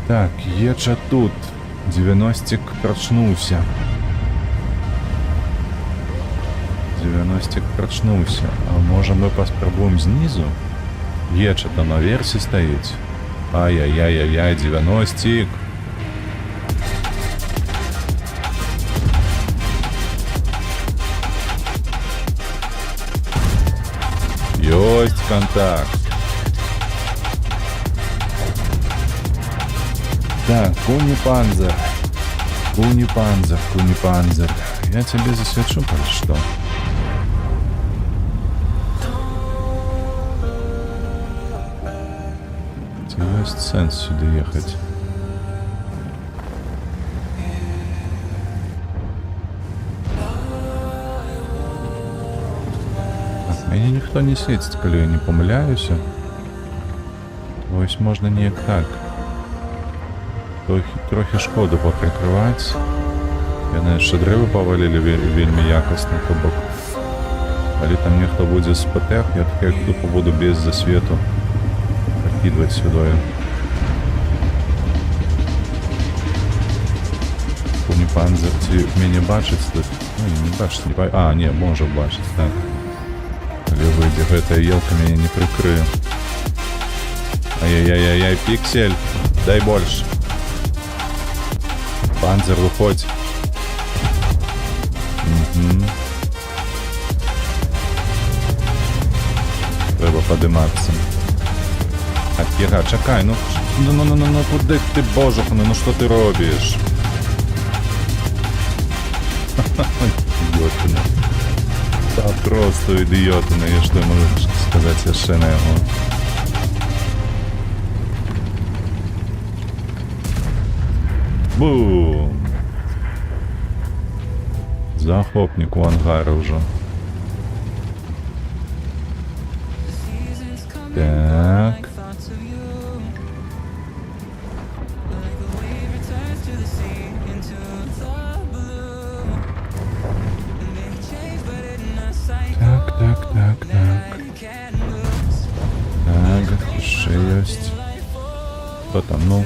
Speaker 1: Так, еча тут. 90-ік прачнуўся. 90-ік прачнуўся. А можа мы паспрабуем знізу? Еча-то наверсе стоїть. Ай-яй-яй-яй, 90-ік. Ёсть контакт. Так, Куни-Панзер. Куни-Панзер. Я тебе засвечу, что? Есть сенс сюда ехать. Так, мяне ніхто не свеціць, калі я не памыляюся. Вось можна неяк так. Трохі шкоду поприкрываць. Яны яшчэ дрэвы павалілі вельмі якасна, то бок. Калі там нехто будзе з ПТ, я так як тупо буду без засвету прокидывать сюда. не панзер, ці мяне бачыць тут. Ну, не бачыць, не бачыць. А, не, можа бачыць, так. Але выйдзе, гэтая елка мяне не прыкрые. Ай-яй-яй-яй, пиксель, дай больше. Панзер, выходь. Угу. Треба подиматися. А, Кіра, чекай, ну куди ти, божухне, ну що ти робиш? Ідіотина. Та просто ідіотина, я що можу сказати ще на його. Бум! Захопник у ангара вже. Так. Так. Так, ще есть. Кто там, ну?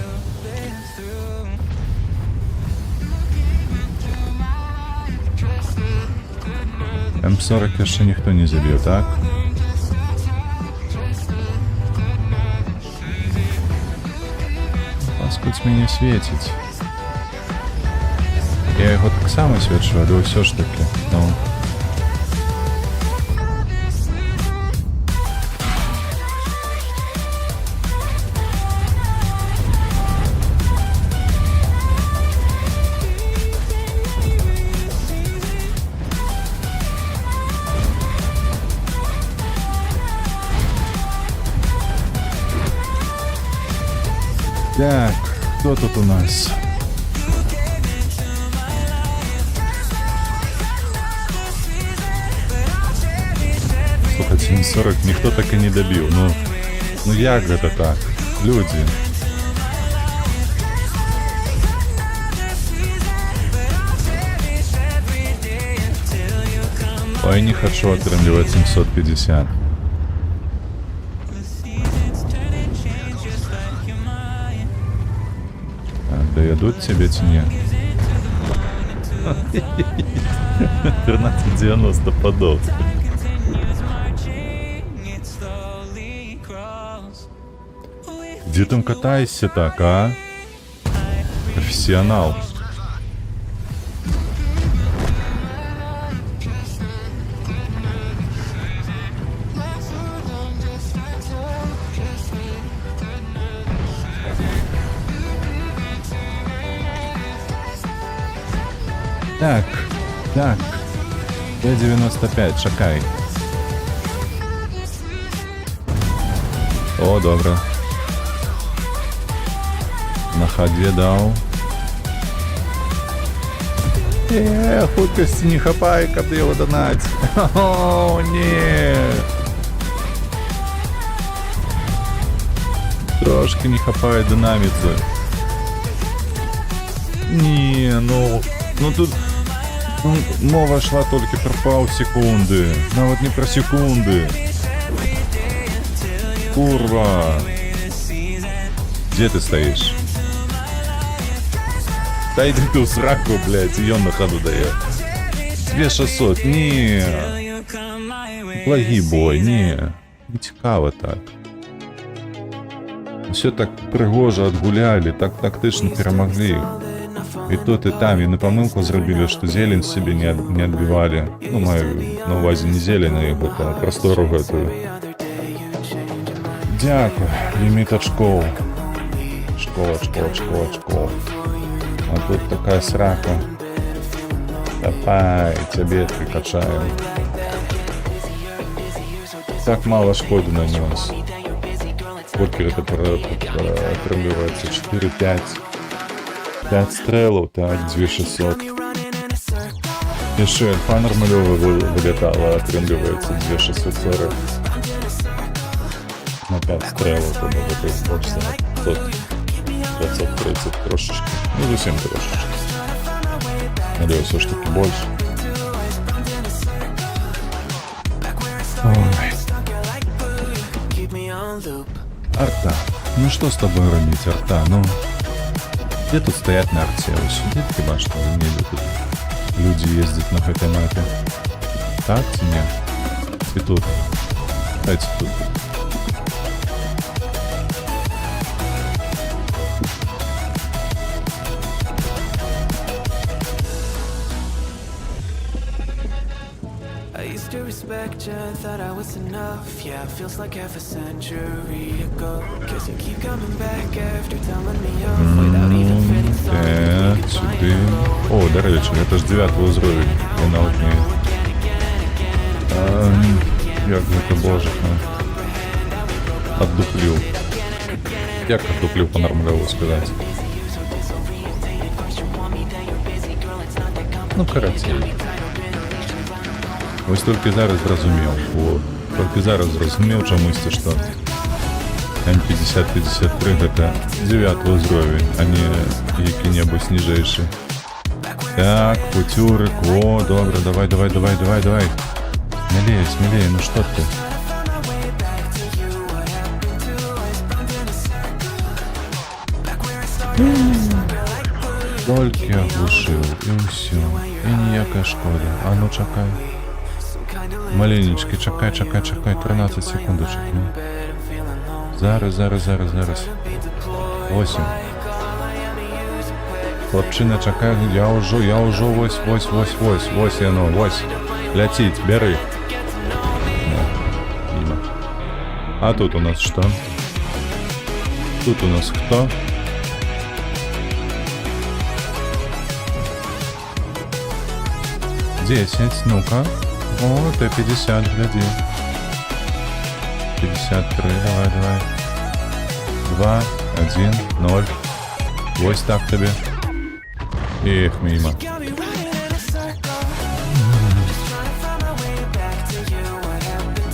Speaker 1: М40 еще никто не забил, так? Паскудь меня светить. Я его так само свечу, але все ж таки, ну... Так, кто тут у нас? Слухай, 740 никто так и не добил. Ну як это так? Люди. Ой, не хочу отрымливать 750. Доедут тебе тени? 1390 подов. Где там катаешься так, а? Профессионал. Так, Т-95, чекай. О, добре. На Х2 дав. Хуткості не хапай, каб його донать. О, ні. Трошки не хапає динаміці. Ні, ну тут... Мова шла только про полсекунды, навіть не про секунды. Курва. Где ты стоишь? Да иди ты в сраку, блядь, и он на ходу дает. 2600, не. Благий бой, не. Не цікаво так. Все так пригожо отгуляли, так тактично перемогли. И тут, и там, и на помылку зробили, что зелень себе не отбивали. Ну, маю на увазі не зелень, а його там простору эту. Дякую, лимит очков. Очков. А тут такая срака. Давай, тебе прикачаем. Так мало шкоды нанес. Покер это проливается 4-5. 5 стрелов, так, 2600. Еще инфа нормалёва вылетала, отрендивается 2640. На 5 стрелов, то может быть больше на 530 трошечки. Ну, совсем трошечки. Надеюсь, все ж таки больше. Ой. Арта. Ну что с тобой ронить, Арта, ну? Где тут стоять на арте? Вот сюда хіба что в небе тут люди ездят на этой мапе. Так, нет. И тут. Давайте тут.
Speaker 2: I used to respect you, thought I was enough. Yeah, it feels like half a century ago. Guess you keep coming back after telling me off without even fitting something.
Speaker 1: Так, сюди. О, до речі, це ж 9 уровень. Я навіть не... Як це, боже, отдуплив. Як отдуплив по-нормальному сказати? Ну, коротше. Ось тільки зараз зрозумів. О, тільки зараз зрозумів чомусь, що М50-53 це 9 уровень, а не який-небудь ніжейший. Так, путюрик, о, добре, давай. Смелее, ну что ты? Тільки оглушив, і все. І ніяка шкода. А ну чекай. Маленечки, чекай. 13 секундочок. Ну. Зараз. 8. Хлопчина, чекай, я уже, ось оно, ось. Летить, бери. Мимо. А тут у нас что? Тут у нас кто? Десять, ну-ка. О, Т-50, гляди. 53, давай. 2, 1, 0. Ось так тебе. Эх, мимо.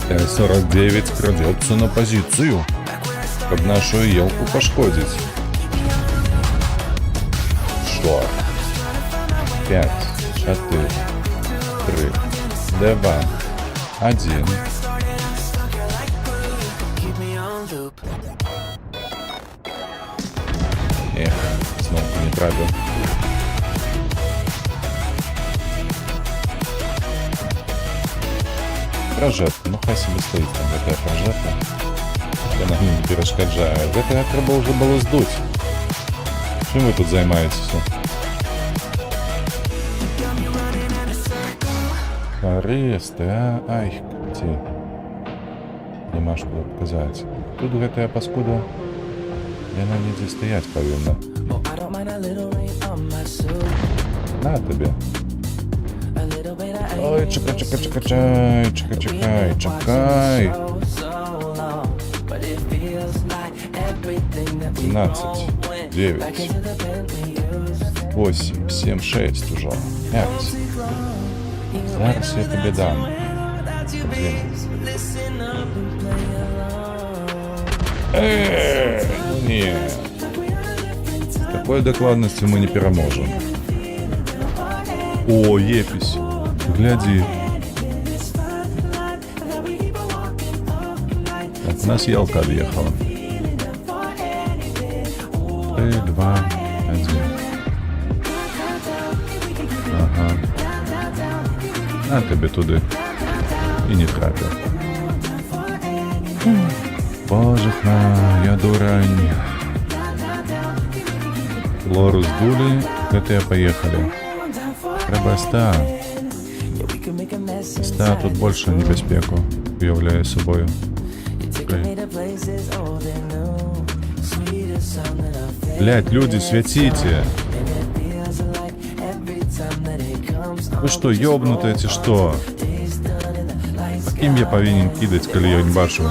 Speaker 1: Т-49 крадется на позицию, чтобы нашу елку пошкодить. Что? 5, 4, 3, 2, 1. Эх, снова не правда. Прожетка, ну хай себе стоїть там, ГТА прожетка. Вона не перешкоджає. ГТА треба вже було здуть. Чим ви тут займаєтеся? Аресты, а? Ай, ти. Нема що показати. Тут ГТА паскуда. Вона ніде стоять повинна. На тобі. Ой, чекай. 12, 9, 8, 7, 6 уже. 5. Зараз я тебе дам. 1. Нет. Такой докладности мы не переможем. О, епись. Гляди. Так, у нас елка отъехала. 3, 2, 1. Ага. На тебе туди. І не трапив. Боже мой, я дурань. Лору здули, ГТ поехали. Треба СТА. СТА тут больше небезпеку уявляє собою. Блять, люди, святите! Вы что, ёбнутые эти что? Каким я повинен кидать, коли я не бачу?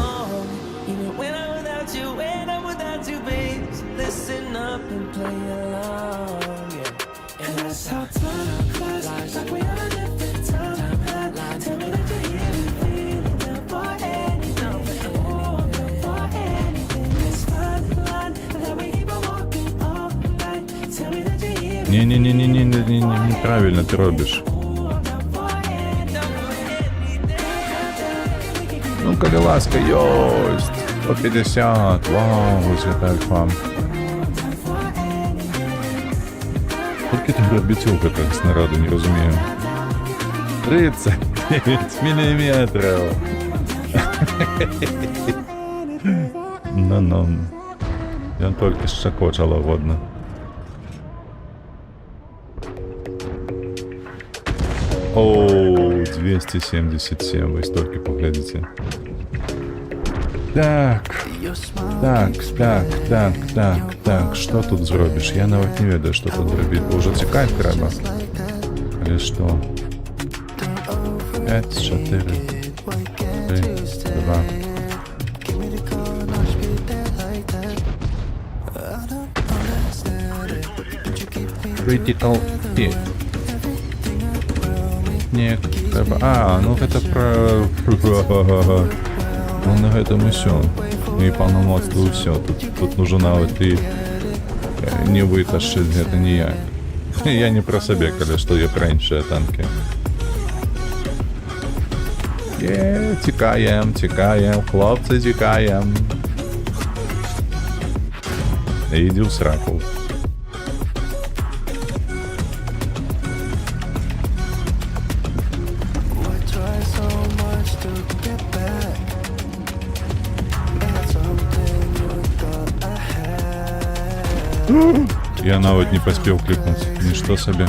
Speaker 1: Не, неправильно ты робишь. Ну-ка, ласка, ёсть. По 50. Вау, вот это альфа. Скільки там робітів гэтага снаряду, не разумею. 39 миллиметров. Ну-ну. Я только шакочала годно. Оу, 277, вы столько поглядите. Так, что тут зробиш? Я навіть не ведаю, що тут зробити. Уже тікати треба. Или що? 5, 4, 3, 2. Critical hit. Не, треба. А, ну это про... Ну на гэтым усё. І паўнамоцтва ўсё. Тут нужно нават і не вытащыць, гэта не я. Я не про сабе, калі што я раньше танки. Тікаем, хлопцы, тікаем. Іди ў сраку. Я навіть не поспел кликнуть. Ничто себе.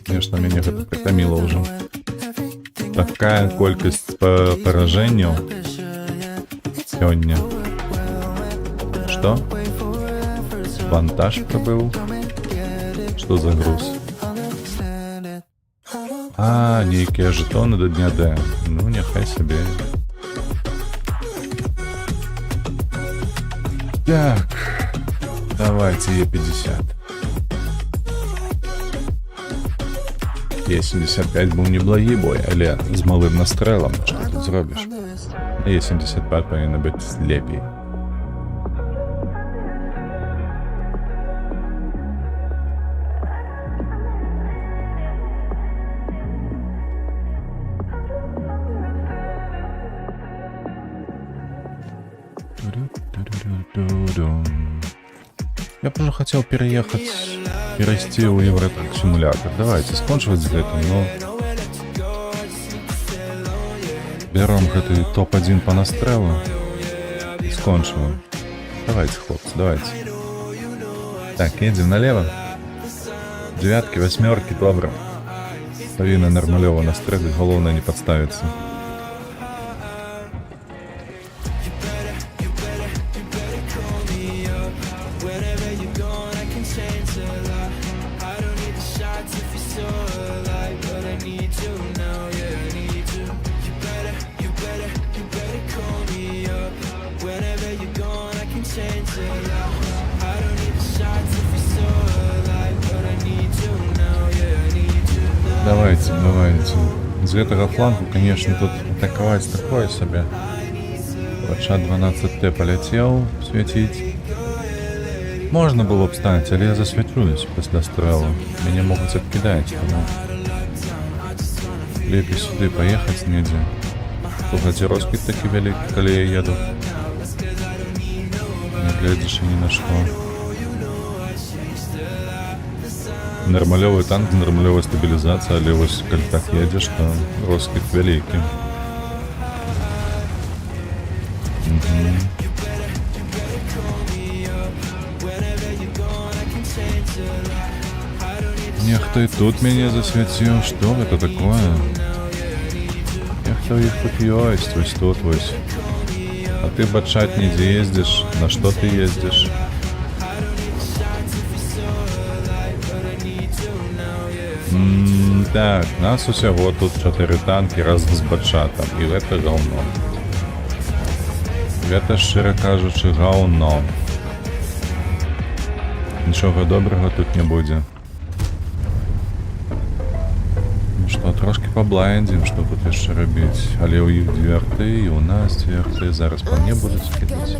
Speaker 1: Конечно, меня это притомило уже. Такая колькость по поражению сегодня. Что? Вантаж пробыл? Что за груз? А, некие жетоны до дня Д. Ну, нехай себе. Так. Давайте Е50. Е75 був неблагий бой, але з малим настрелом. Що тут зробиш? Е75 повинен бути лепій. Я бы уже хотел перейти в Евротрак симулятор. Давайте скончивать с этим, но... Берем этот топ-1 по настрелу и скончиваем. Давайте, хлопцы, давайте. Так, едем налево. Девятки, восьмерки, добро. Повинна нормалево настрелить, головное не подставиться. Давайте. С этого фланга, конечно, тут атаковать такое себе. Бачат 12Т полетел светить. Можно было бы встать, але я засвечусь после стрела. Меня могут откидать, тому лепей сюда поехать негде. Слухайте, росквіт таки великий, коли я еду. Не глядишь ни на что. Нормалевый танк, нормалевая стабилизация, але вось, коли так едешь, то росквіт великий. Нехто и тут меня засветил. Что это такое? Нехто их тут есть, вось тут вось. А ты, бачат, нигде ездишь. На что ты ездишь? Так, нас усього тут 4 танки разом з бачатом. І це говно. Це, щиро кажучи, говно. Нічого доброго тут не буде. Ну що, трошки поблайндим, що тут ще робити. Але у їх дверти, і у нас дверти. Зараз по мне будуть скидати.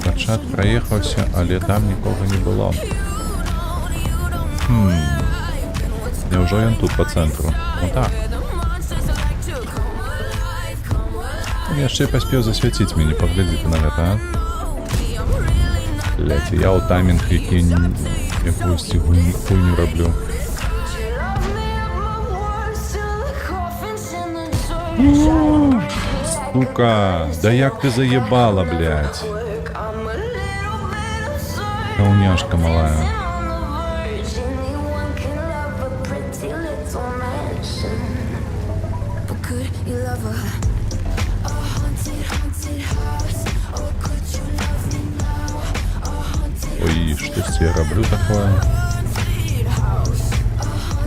Speaker 1: Бачат проїхався, але там нікого не було. Я Няўжо ён тут па цэнтру? Ну так. Яшчэ і паспеў засвяціць мяне, паглядзіце на гэта, а? Блядь, я ў таймінг, які якуюсьці хуйню раблю. Сука, да як ты заебала, блядь. Кауняшка малая. Ой, что я роблю такое?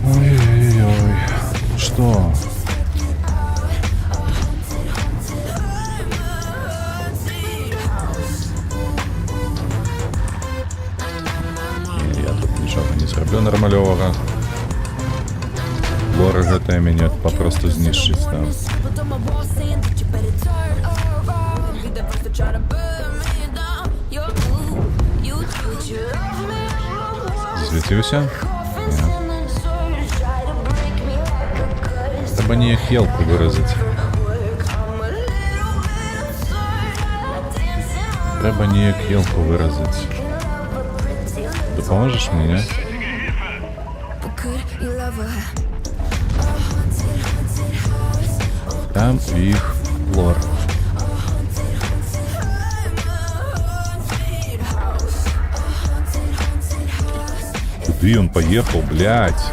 Speaker 1: Ой-ой-ой. Что? Я тут нічого не зроблю нормальового. Лора гэтая мяне папросту знішчыць там. Засвяціўся? Трэба неяк елку выразіць. Трэба неяк елку выразіць. Дапаможаш мне, не? Там іх лор. Куды ён паехаў, блядь?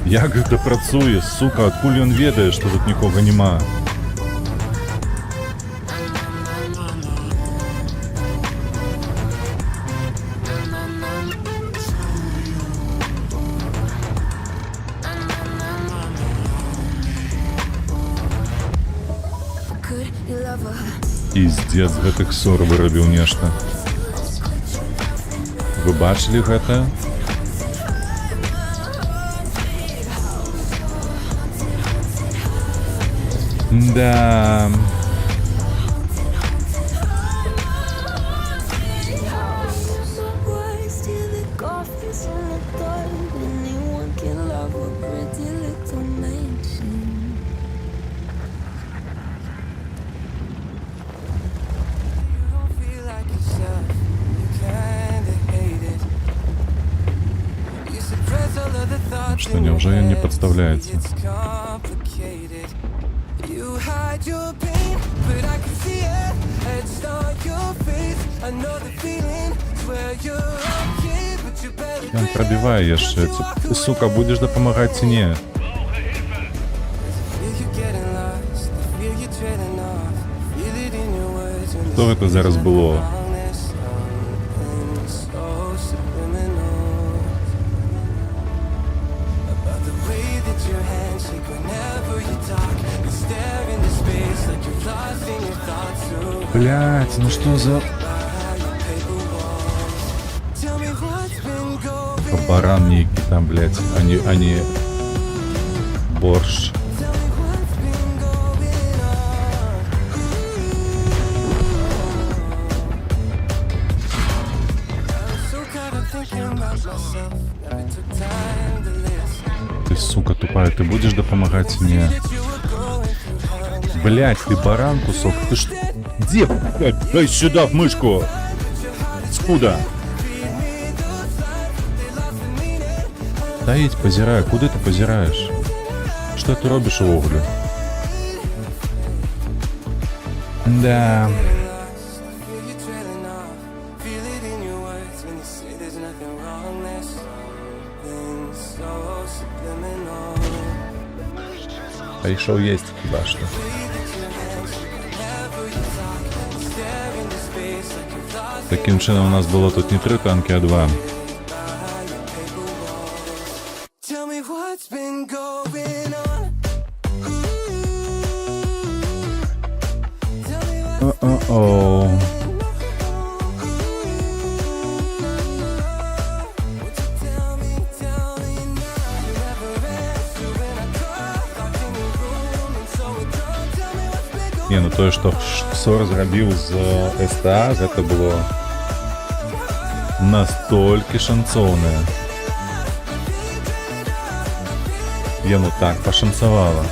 Speaker 1: Як гэта працуе, сука, адкуль ён ведае, што тут нікога няма? Пиздец, гэтых сор вырабіў нешта. Вы бачылі гэта? Да. Что, неужели он не подставляется? Он пробивае яшчэ. Ты, сука, будешь дапамагаць ці не? Што гэта зараз было? Блять, ну что за... Баран некий там, блять, а не борщ. Ты, сука, тупая, ты будешь допомагать мне? Блять, ты баран кусок, ты что? Где? Дай сюда, в мышку! Скуда? Стоїть, позирай, куди ти позираєш? Що ти робиш у огляду? Да. Прийшов єсть хіба що. Таким чином у нас було тут не 3 танки, а 2. О-о-о. Не, ну то, что Ксор зрабіў з СТА, гэта было настолькі шанцоўнае. Йому так пошанцевало.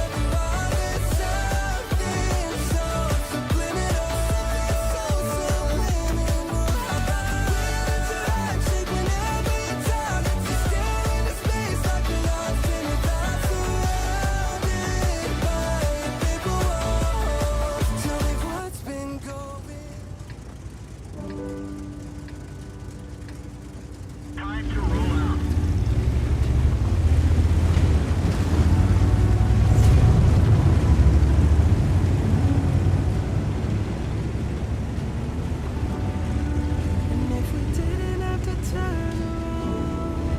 Speaker 2: And if we didn't have to turn around,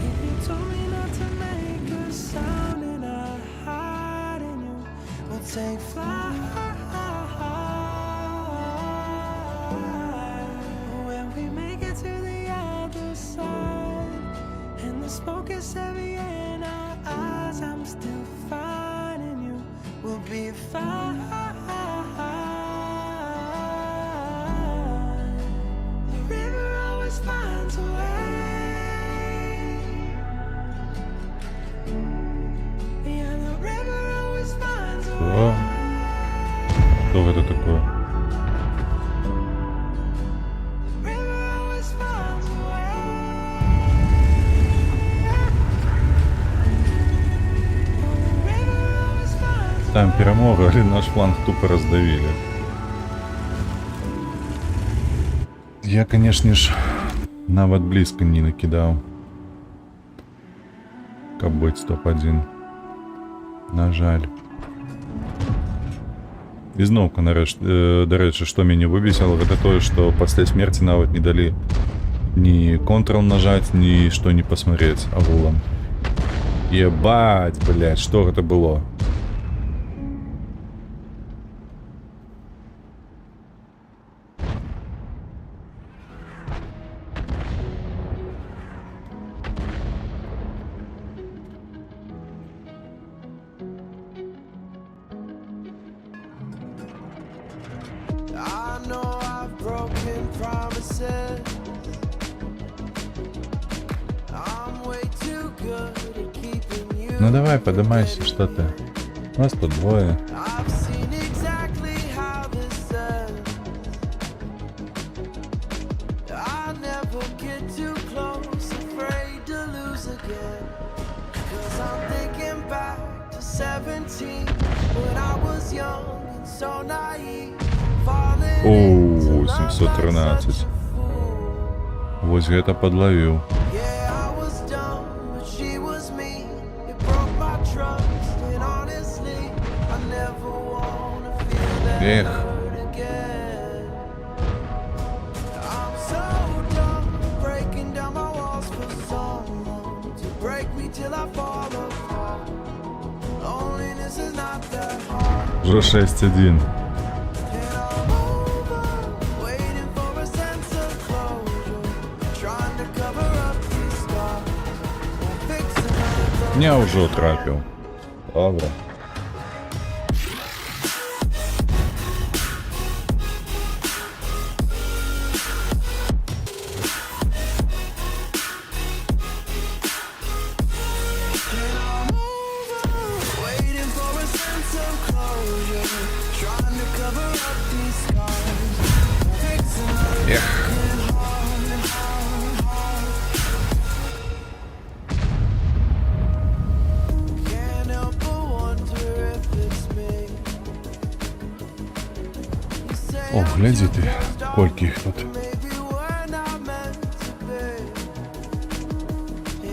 Speaker 2: if you told me not to make a sound and I hide in you, we'll take flight. When we make it to the other side, and the smoke is heavy in our eyes, I'm still finding you. We'll be fine. The river always finds a way. Yeah, the river always finds a way.
Speaker 1: О, что это такое?
Speaker 2: River always finds a way. River always finds a
Speaker 1: Там перемога, але наш фланг тупо раздавили. Я, конечно ж, нават близко не накидал. Каб быць топ-1. На жаль. І зноўка, дарэчы, што мяне выбесіла, гэта тое, што пасля смерці нават не далі ні контрол нажаць, ні што не пасмотрець агулам. Ебать, блядь, што гэта было?
Speaker 2: I know I've broken promises. I'm way too good at keeping you.
Speaker 1: Ну давай, подымайся, что ты? Нас тут двое.
Speaker 2: I've seen exactly how this ends. I never get too close, afraid to lose again. 'Cause I'm thinking back to 17 when I was young and so naive. Falling into
Speaker 1: Оу,
Speaker 2: love like such
Speaker 1: 713.
Speaker 2: a fool.
Speaker 1: Вось гэта подловіў.
Speaker 2: Yeah, I was dumb, but she was me. It broke my trust, and honestly, I never wanna feel that
Speaker 1: Эх.
Speaker 2: hurt again. I'm so done breaking down my walls for someone to break me till I fall apart. Loneliness is not that hard.
Speaker 1: Вже 6-1.
Speaker 2: And I'm over, waiting for a sense of closure, trying to cover up these scars. Won't fix another
Speaker 1: Я ўжо трапіў. Добра.
Speaker 2: waiting for a sense of closure, trying to cover up these scars. Won't fix another
Speaker 1: Ех.
Speaker 2: Can't help but wonder if it's me. You say
Speaker 1: О,
Speaker 2: I'm
Speaker 1: глядзі
Speaker 2: too
Speaker 1: ты,
Speaker 2: closed off,
Speaker 1: колькі іх тут.
Speaker 2: maybe we're not meant to be.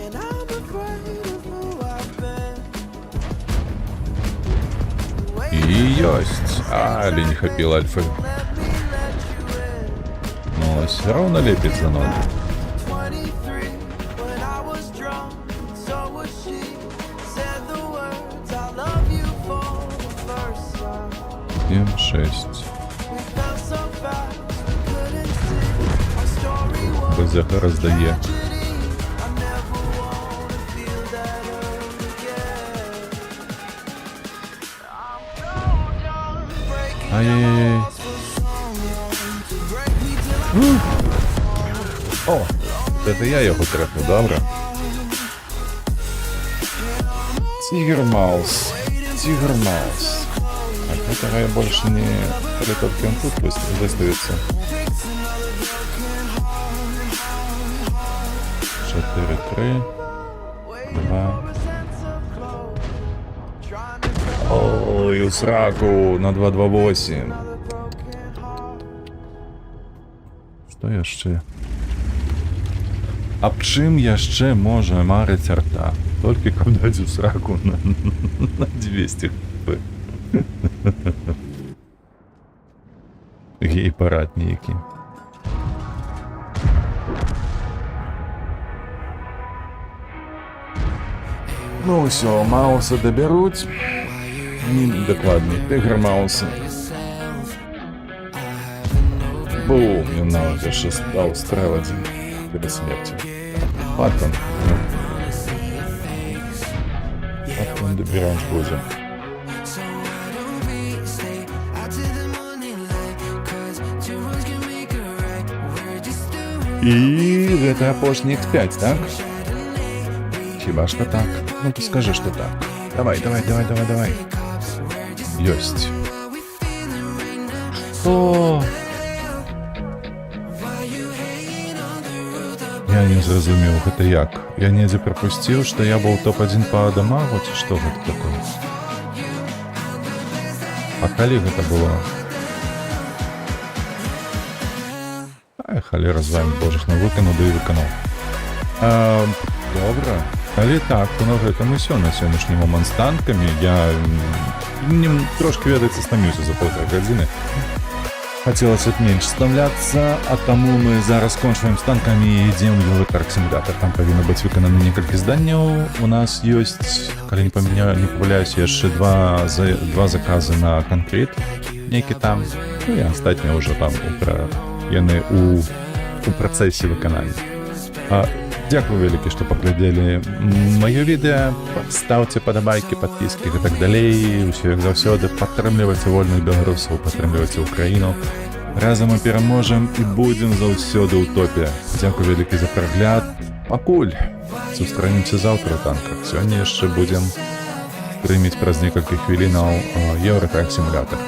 Speaker 2: And I'm afraid of who I've been.
Speaker 1: І ёсць. Але не хапіла альфы.
Speaker 2: Let me let you in.
Speaker 1: Но все равно лепит за ноги.
Speaker 2: 23 when I was drunk, so was she. Said the words I love you for the first time.
Speaker 1: 7-6.
Speaker 2: We felt so fast, we couldn't see. Our story was
Speaker 1: Базяка роздає.
Speaker 2: tragedy. I never wanna feel that hurt again. I'm so done breaking
Speaker 1: Ай-яй-яй.
Speaker 2: walls for someone to break me till I
Speaker 1: О, це я його трепну, добре. Тигр Маус. Тигр Маус. Так, этого я больше не... Или только он тут выставится. 4-3. 2. Ой, у сраку на 2-2-8. Што яшчэ? Аб чым яшчэ можа марыць арта? Толькі каб даць у сраку на 200 хп. Гей-парад нейкі. Ну ўсё, Мауса дабяруць. Дакладней, тыгр Мауса. Бум, ён нават яшчэ стаў стрэл адзін для смерці. Паттон. Паттон дабіранж будзе. І гэта апошні X5, так? Хіба што так. Ну ты скажи, што так. Давай. Ёсць. Што? Я не зразумеў, гэта як? Я недзе прапусціў, што я быў топ-1 па дамагу, ці што гэта такое? А калі гэта было? Ай, халера з вамі, божых, ну выканаў, да і выканаў. Добра. Але так, то на гэтым усё на сённяшні момант з танкамі. Я трошки, ведаецца, стаміўся за 1,5 гадзіны. Хацелася б менш стамляцца, а таму мы зараз скончваем з танкамі і ідзем у Евротарк-сімулятар. Там павінна быць выкананы некалькі зданняў. У нас ёсць, калі не памыляюся, яшчэ два заказы на канкрет. Нейкі там. Ну і астатнія ўжо там яны у працэсе выканання. Дзякую вялікі, што паглядзелі маё відэа. Стаўце падабайкі, падпіскі і так далей. Усё як заўсёды, падтрымлівайце вольных беларусаў, падтрымлівайце Украіну. Разам мы пераможам і будзем заўсёды ў топе. Дзякую вялікі за прагляд. Пакуль. Сустрэнемся заўтра ў танках. Сёння яшчэ будзем стрыміць праз некалькі хвілінаў Евротарк-сімулятар.